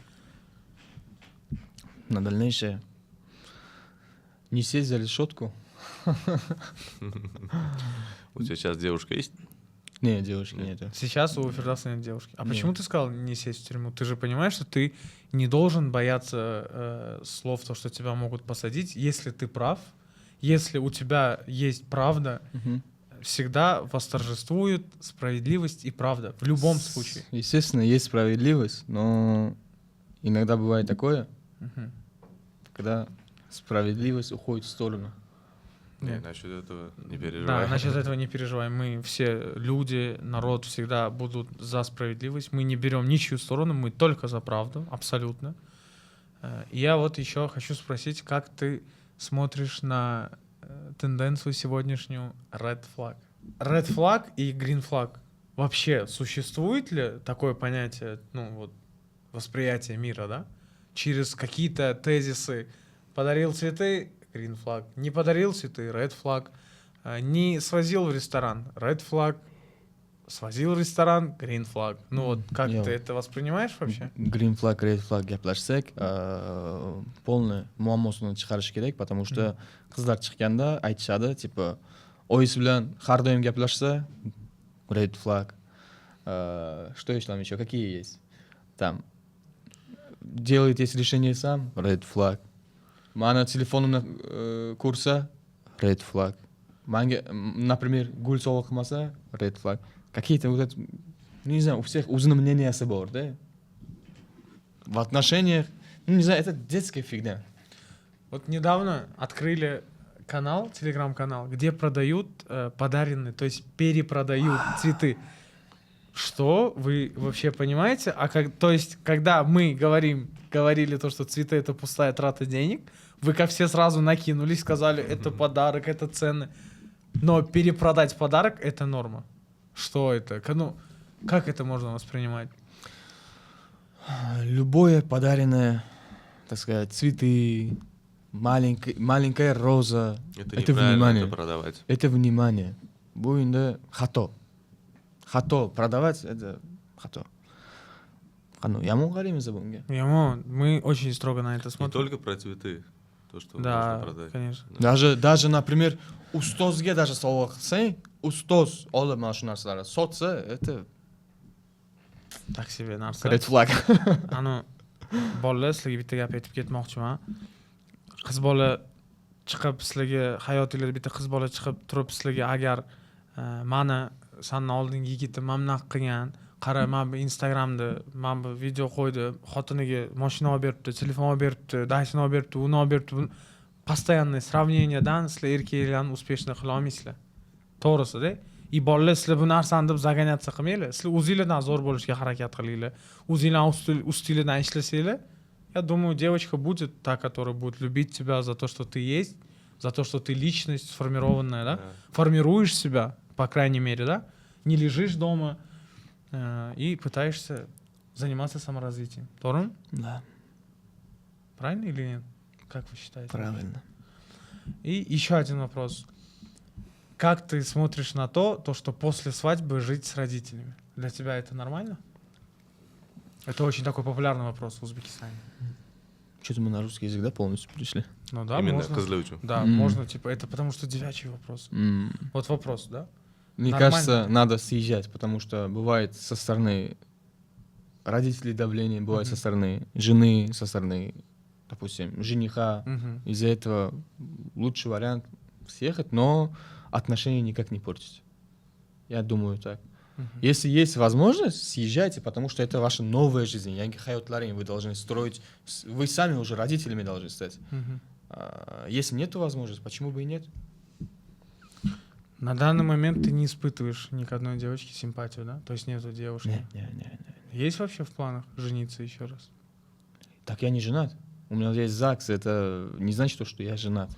На дальнейшее? Не сесть за решетку. У тебя сейчас девушка есть? Нет, девушки нет. Сейчас у Фирдавса нет девушки. А почему ты сказал не сесть в тюрьму? Ты же понимаешь, что ты не должен бояться слов, то, что тебя могут посадить, если ты прав, если у тебя есть правда, всегда восторжествует справедливость и правда. В любом случае. Естественно, есть справедливость, но иногда бывает такое, когда справедливость уходит в сторону. Нет, насчет этого не переживай. Да, насчет этого не переживай. Мы все люди, народ всегда будут за справедливость. Мы не берем ничью сторону, мы только за правду, абсолютно. И я вот еще хочу спросить, как ты смотришь на тенденцию сегодняшнюю Red Flag? Red Flag и Green Flag. Вообще существует ли такое понятие, восприятие мира, да? Через какие-то тезисы. Подарил цветы — Green Flag. Не подарил цветы — Red Flag. Не свозил в ресторан — Red Flag. Свозил в ресторан — Green Flag. Как ты это воспринимаешь вообще? Green Flag, Red Flag gaplashsak, полный muammosini chiqarish kerak, потому что qizlar chiqqanda aytishadi, oyisi bilan har doim gaplashsa Red Flag. Что еще там еще? Какие есть? Там делает есть решение сам — Red Flag. Mani telefonimni ko'rsa Red Flag. Menga, например, gul sovg'a qilmasa Red Flag. Какие-то не знаю, у всех o'zini мненияsi bor-da. В отношениях, не знаю, это детская фигня. Вот недавно открыли канал, телеграм-канал, где продают подаренные, то есть перепродают цветы. Что? Вы вообще понимаете? То есть, когда мы говорили то, что цветы — это пустая трата денег, вы ко все сразу накинулись, сказали, это подарок, это ценно. Но перепродать подарок — это норма. Что это? Ну, как это можно воспринимать? Любое подаренное, так сказать, цветы, маленькая роза, это неправильно внимание. это продавать. Это внимание. Bu endi xato продавать это xato. Qani yomon qaraymiz bunga. Ямон, мы очень строго на это Не смотрим. только про цветы, то, что Да, можно продать. конечно. Даже, например, ustozga даже sovg'a qilsang, ustoz olib mana shu narsalarni sotsa, это Так себе narsa. red flag. Anu bolalar, sizlarga bitta gap aytib ketmoqchiman. Qiz bola chiqib sizlarga hayotingizda bitta qiz bola chiqib turib sizlarga agar mana sandan oldingi yigitim mana bunaqa qilgan, qara men bu Instagramda men bu video qo'ydim, xotiniga mashina olib beribdi, telefon olib beribdi, Dyson olib beribdi, uni olib beribdi. Постоянное сравнениyadan sizlar erkaklarni успешно qila olmaysizlar. To'g'risi-da. И bolalar sizlar bu narsani deb zagoняться qilmanglar. Sizlar o'zingizlardan zo'r bo'lishga harakat qilinglar. O'zingizlar ustingizdan ishlasanglar, я думаю, девочка будет та, которая будет любить тебя за то, что ты есть, за то, что ты личность сформированная, да? Формируешь себя, по крайней мере, да? Не лежишь дома и пытаешься заниматься саморазвитием. Торм? Да, Правильно или нет? Как вы считаете? правильно. И еще один вопрос. Как ты смотришь на то, что после свадьбы жить с родителями? Для тебя это нормально? Это очень такой популярный вопрос в Узбекистане. Что-то мы на русский язык, да, полностью пришли? Ну да, Именно можно. козлы учу. Да, можно, типа, это потому что девячий вопрос. Вот вопрос, да? Мне Нормально. кажется, надо съезжать, потому что бывает со стороны родителей давление, бывает со стороны жены, со стороны, допустим, жениха. Мгм. Из-за этого лучший вариант съехать, но отношения никак не портить. Я думаю так. Мгм. Если есть возможность, съезжайте, потому что это ваша новая жизнь. Yangi hayotlaring вы должны строить. Вы сами уже родителями должны стать. Мгм. Если нет возможности, почему бы и нет? На данный момент ты не испытываешь ни к одной девочке симпатию, да? То есть нету девушки. Не. Есть вообще в планах жениться еще раз? Так я не женат. У меня есть ЗАГС, это не значит, что я женат.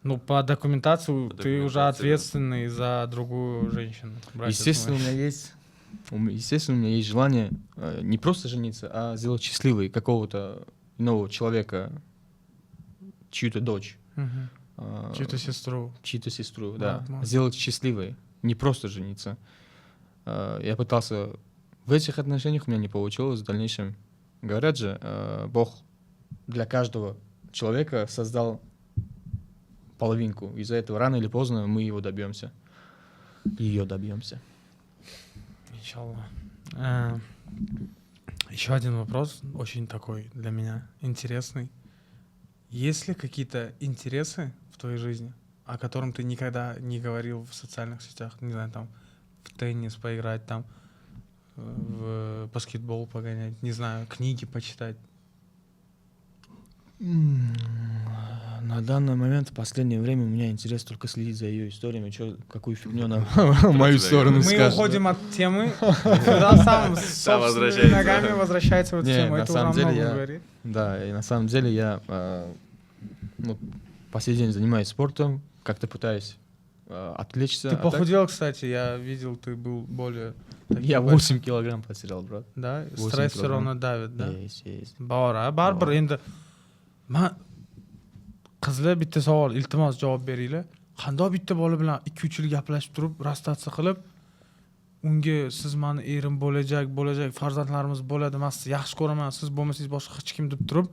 Ну, по документации По ты уже документации, да. ответственный за другую женщину. братец Естественно, мой. у меня есть желание не просто жениться, а сделать счастливой какого-то иного человека, чью-то дочь, Мгм. Чью-то сестру. чью-то сестру, Да, да, молодец. сделать счастливой, не просто жениться. Я пытался в этих отношениях, у меня не получилось в дальнейшем. Говорят же, Бог для каждого человека создал половинку. Из-за этого рано или поздно мы его добьемся. Ее добьемся. Иншаллах. Еще один вопрос, очень такой для меня интересный. Есть ли какие-то интересы в твоей жизни, о котором ты никогда не говорил в социальных сетях? Не знаю, там в теннис поиграть, там в баскетбол погонять, не знаю, книги почитать. На данный момент, в последнее время, у меня интерес только следить за ее историями, какую фигню она в мою сторону Мы скажет. уходим от темы, когда сам собственными возвращается. ногами возвращается в эту Не, тему. на Это самом уже деле много я- говорит. Да, и на самом деле я по сей день занимаюсь спортом, как-то пытаюсь отвлечься. Ты А так похудел, кстати, я видел, ты был более... Я такой 8 килограмм потерял, брат. Да, 8 стресс все килограмм. равно давит, да? Есть. Baribir endi qizlar bitta savol, iltimos javob beringlar. Qandoq bitta bola bilan 2-3 yil gaplashib turib, rastatsiya qilib, unga siz meni erim bo'lajak, farzandlarimiz bo'ladi, men sizni yaxshi ko'raman, siz bo'lmasangiz boshqa hech kim deb turib,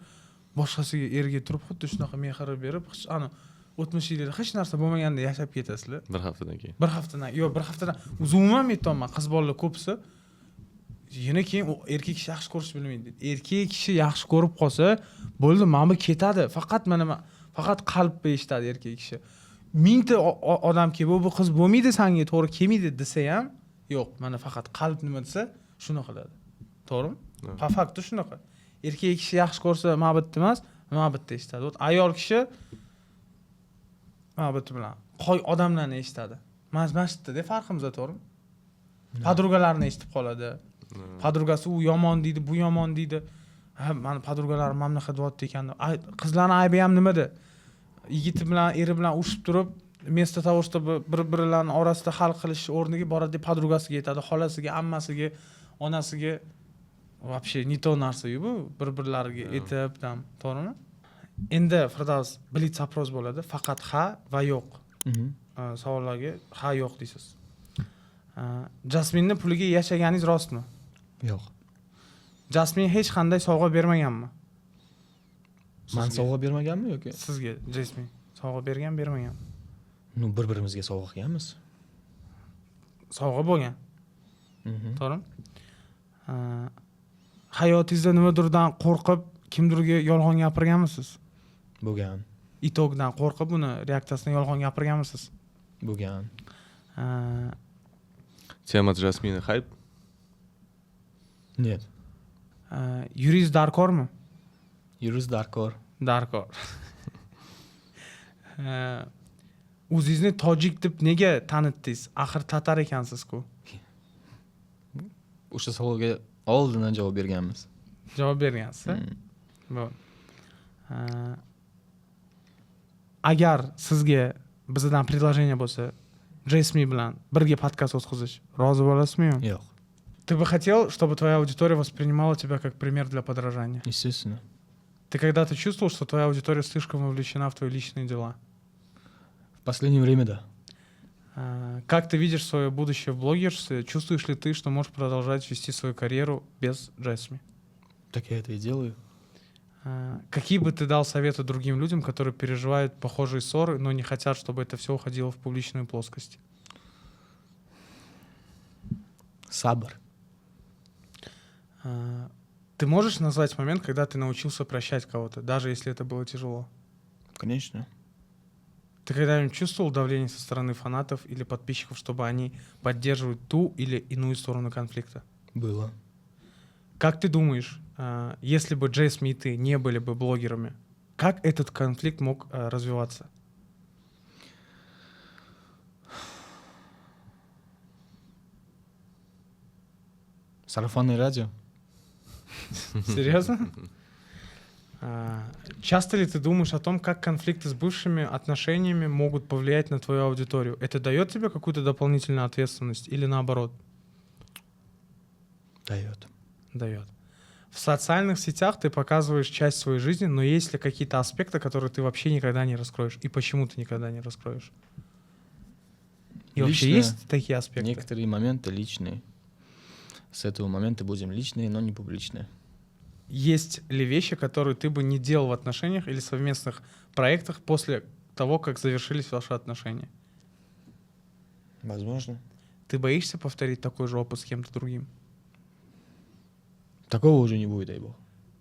boshqasiga erga turib, xuddi shunaqa mehr berib, o'tmishingizda hech narsa bo'lmaganda yashab ketasizlar. Bir haftadan keyin. Bir haftadan umuman aytayman, qiz bolalar ko'pisi yana keyin u erkak kishi yaxshi ko'rish bilmaydi. Erkak kishi yaxshi ko'rib qolsa, bo'ldi, mana bu ketadi. Faqat qalbga eshitadi erkak kishi. 1000 ta odamki bu qiz bo'lmaydi, senga to'g'ri kelmaydi desa ham, yo'q, mana faqat qalb nima desa, shuni qiladi. To'g'rimi? Ha. Fakti shunaqa. Erkak kishi yaxshi ko'rsa, mana bu yerda emas, mana bu yerda eshitadi. Ayol kishi mana bu bilan qo'y odamlarni eshitadi. Masjidda farqimiz to'g'rimi? Podrugalarini eshitib qoladi. Podrugasi u yomon deydi, bu yomon deydi. Ha, mani podrugalarim mamlakat qilyapti ekan. Qizlarning aybi ham nimada? Yigiti bilan eri bilan urushib turib, место того, чтобы bir-birlarini orasida hal qilish o'rniga boradi, podrugasiga yetadi, xolasiga, ammasiga, onasiga. Вообще не то narsa-yu bu, bir-birlariga etib, to'g'rimi? Endi Firdavs blitz oпрос bo'ladi, faqat ha va yo'q. Savollarga ha yo'q deysiz. Jasminning puliga yashaganingiz rostmi? Yo'q. Jasmin hech qanday sovg'a bermaganmi? Men sovg'a bermaganmi yoki? Sizga Jasmin sovg'a bermagan. Nu bir-birimizga sovg'a qilganmiz. Sovg'a bo'lgan. To'g'rimi? Hayotingizda nimadirdan qo'rqib, kimdirga yolg'on gapirganmisiz? Bo'lgan. Itogdan qo'rqib, uni reaksiyasidan yolg'on gapirganmisiz? Bo'lgan. Tема Jasmina хайп? Нет. Yuriz darkormi? Yuriz darkor. Darkor. O'zingizni tojik deb nega tanitdingiz? Axir tatar ekansiz-ku. O'sha savolga oldindan javob berganmiz. Javob bergansiz. Bo'ldi. Agar sizga bizdan предложение bo'lsa, Jasmi bilan birga podkast o'tkazish, rozi bo'lasizmi? Yo'q. Ты бы хотел, чтобы твоя аудитория воспринимала тебя как пример для подражания? Естественно. Ты когда-то чувствовал, что твоя аудитория слишком вовлечена в твои личные дела? В последнее время, да. Как ты видишь свое будущее в блогерстве? Чувствуешь ли ты, что можешь продолжать вести свою карьеру без Jasmi? Так я это и делаю. Какие бы ты дал советы другим людям, которые переживают похожие ссоры, но не хотят, чтобы это все уходило в публичную плоскость? Сабр. Ты можешь назвать момент, когда ты научился прощать кого-то, даже если это было тяжело? Конечно. Ты когда-нибудь чувствовал давление со стороны фанатов или подписчиков, чтобы они поддерживали ту или иную сторону конфликта? Было. Как ты думаешь, если бы Jasmi и ты не были бы блогерами, как этот конфликт мог развиваться? Сарафанное радио. Серьезно? Часто ли ты думаешь о том, как конфликты с бывшими отношениями могут повлиять на твою аудиторию? Это дает тебе какую-то дополнительную ответственность или наоборот? Дает. Дает. В социальных сетях ты показываешь часть своей жизни, но есть ли какие-то аспекты, которые ты вообще никогда не раскроешь? И почему ты никогда не раскроешь? И вообще Личное. есть такие аспекты? Некоторые моменты личные. С этого момента будем личные, но не публичные. Есть ли вещи, которые ты бы не делал в отношениях или совместных проектах после того, как завершились ваши отношения? Возможно. Ты боишься повторить такой же опыт с кем-то другим? Такого уже не будет, дай бог.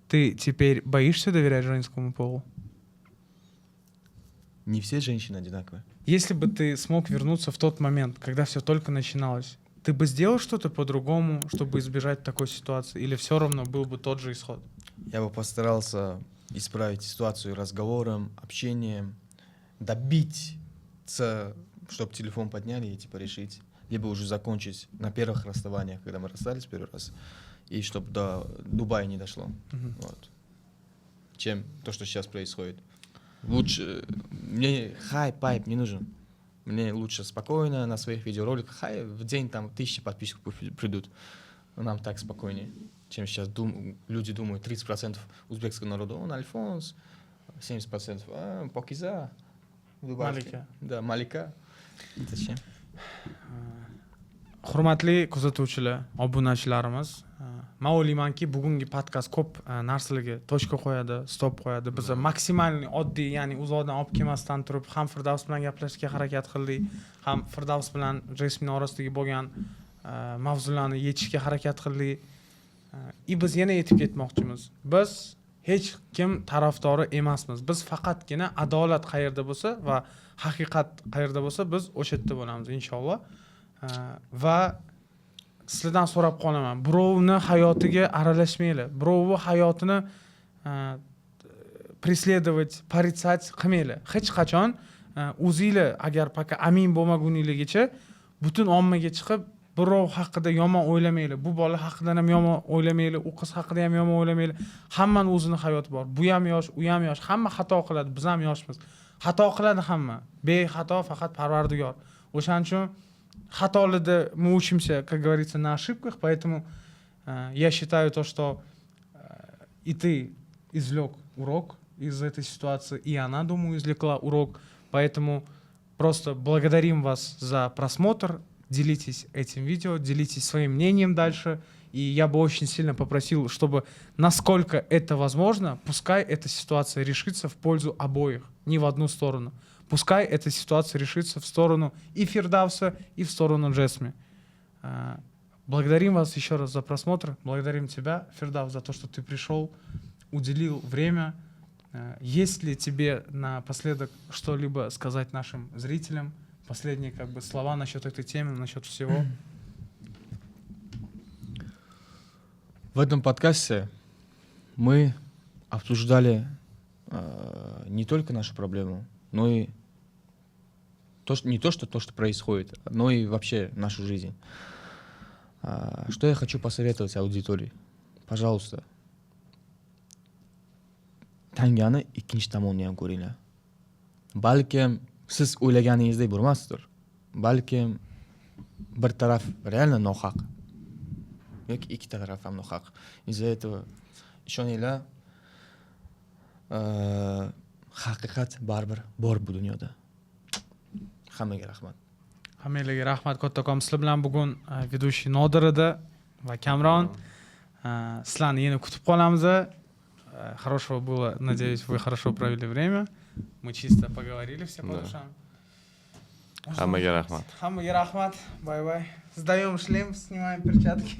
Ты теперь боишься доверять женскому полу? Не все женщины одинаковые. Если бы ты смог вернуться в тот момент, когда все только начиналось, ты бы сделал что-то по-другому, чтобы избежать такой ситуации? Или все равно был бы тот же исход? Я бы постарался исправить ситуацию разговором, общением, добиться, чтобы телефон подняли и типа решить. Либо уже закончить на первых расставаниях, когда мы расстались первый раз, и чтобы до Дубая не дошло. Вот. Чем то, что сейчас происходит. Лучше... Мне хайп не нужен. Мне лучше спокойно на своих видеороликах. В день там 1000 подписчиков придут. Нам так спокойнее, чем сейчас люди думают. 30% узбекского народа, он Альфонс, 70% Покиза, Малика. Да, Малика. Зачем? Hurmatli kuzatuvchilar, obunachilarimiz, men o'ylaymanki, bugungi podkast ko'p narsalarga tochka qo'yadi, stop qo'yadi. Biz maksimal oddiy, ya'ni uzoqdan olib kelmasdan turib, ham Firdavs bilan gaplashishga harakat qildik, ham Firdavs bilan Jasmin orasidagi bo'lgan mavzularni yechishga harakat qildik. Biz yana yetib ketmoqchimiz. Biz hech kim tarafdori emasmiz. Biz faqatgina adolat qayerda bo'lsa va haqiqat qayerda bo'lsa, biz o'sha yerda bo'lamiz inshaalloh. Va sizlardan so'rab qolaman, birovni hayotiga aralashmanglar, birovni hayotini преследовать, порицать qilmanglar. Hech qachon o'zingizlar agar paka amin bo'lmaguningizgacha butun ommaga chiqib birov haqida yomon o'ylamanglar, bu bola haqidan ham yomon o'ylamanglar, u qiz haqida ham yomon o'ylamanglar. Hammaning o'zining hayoti bor. Bu ham yosh, u ham yosh, hamma xato qiladi, biz ham yoshmiz. Xato qiladi hamma. Bexato faqat Parvardigor. O'shaning uchun xatolarda мы учимся, как говорится, на ошибках, поэтому я считаю то, что и ты извлек урок из этой ситуации, и она, думаю, извлекла урок. Поэтому просто благодарим вас за просмотр, делитесь этим видео, делитесь своим мнением дальше. И я бы очень сильно попросил, чтобы, насколько это возможно, пускай эта ситуация решится в пользу обоих, не в одну сторону. Пускай эта ситуация решится в сторону и Фирдауса, и в сторону Джесми. Благодарим вас еще раз за просмотр. Благодарим тебя, Фирдаус, за то, что ты пришел, уделил время. Есть ли тебе напоследок что-либо сказать нашим зрителям? Последние слова насчет этой темы, насчет всего? В этом подкасте мы обсуждали не только нашу проблему, но и не то, что происходит, но и вообще нашу жизнь. Что я хочу посоветовать аудитории? Пожалуйста, tangani ikkinchi tomonini ham ko'ringlar. Balkim siz o'ylaganingizdek bo'lmasdir. Balkim bir taraf реально nohaq yoki ikki taraf ham nohaq. Из-за этого ishoninglar, haqiqat baribir bor bu dunyoda. Hammaga rahmat. Hammaga rahmat kattakon. Sizlar bilan bugun ведущий Nodir edi va Kamron. Sizlarni yana kutib qolamiz. Хорошего было. Надеюсь, вы хорошо провели время. Мы чисто поговорили все по душам. Hammaga rahmat. Hammaga rahmat. Бай-бай. Сдаем шлем, снимаем перчатки.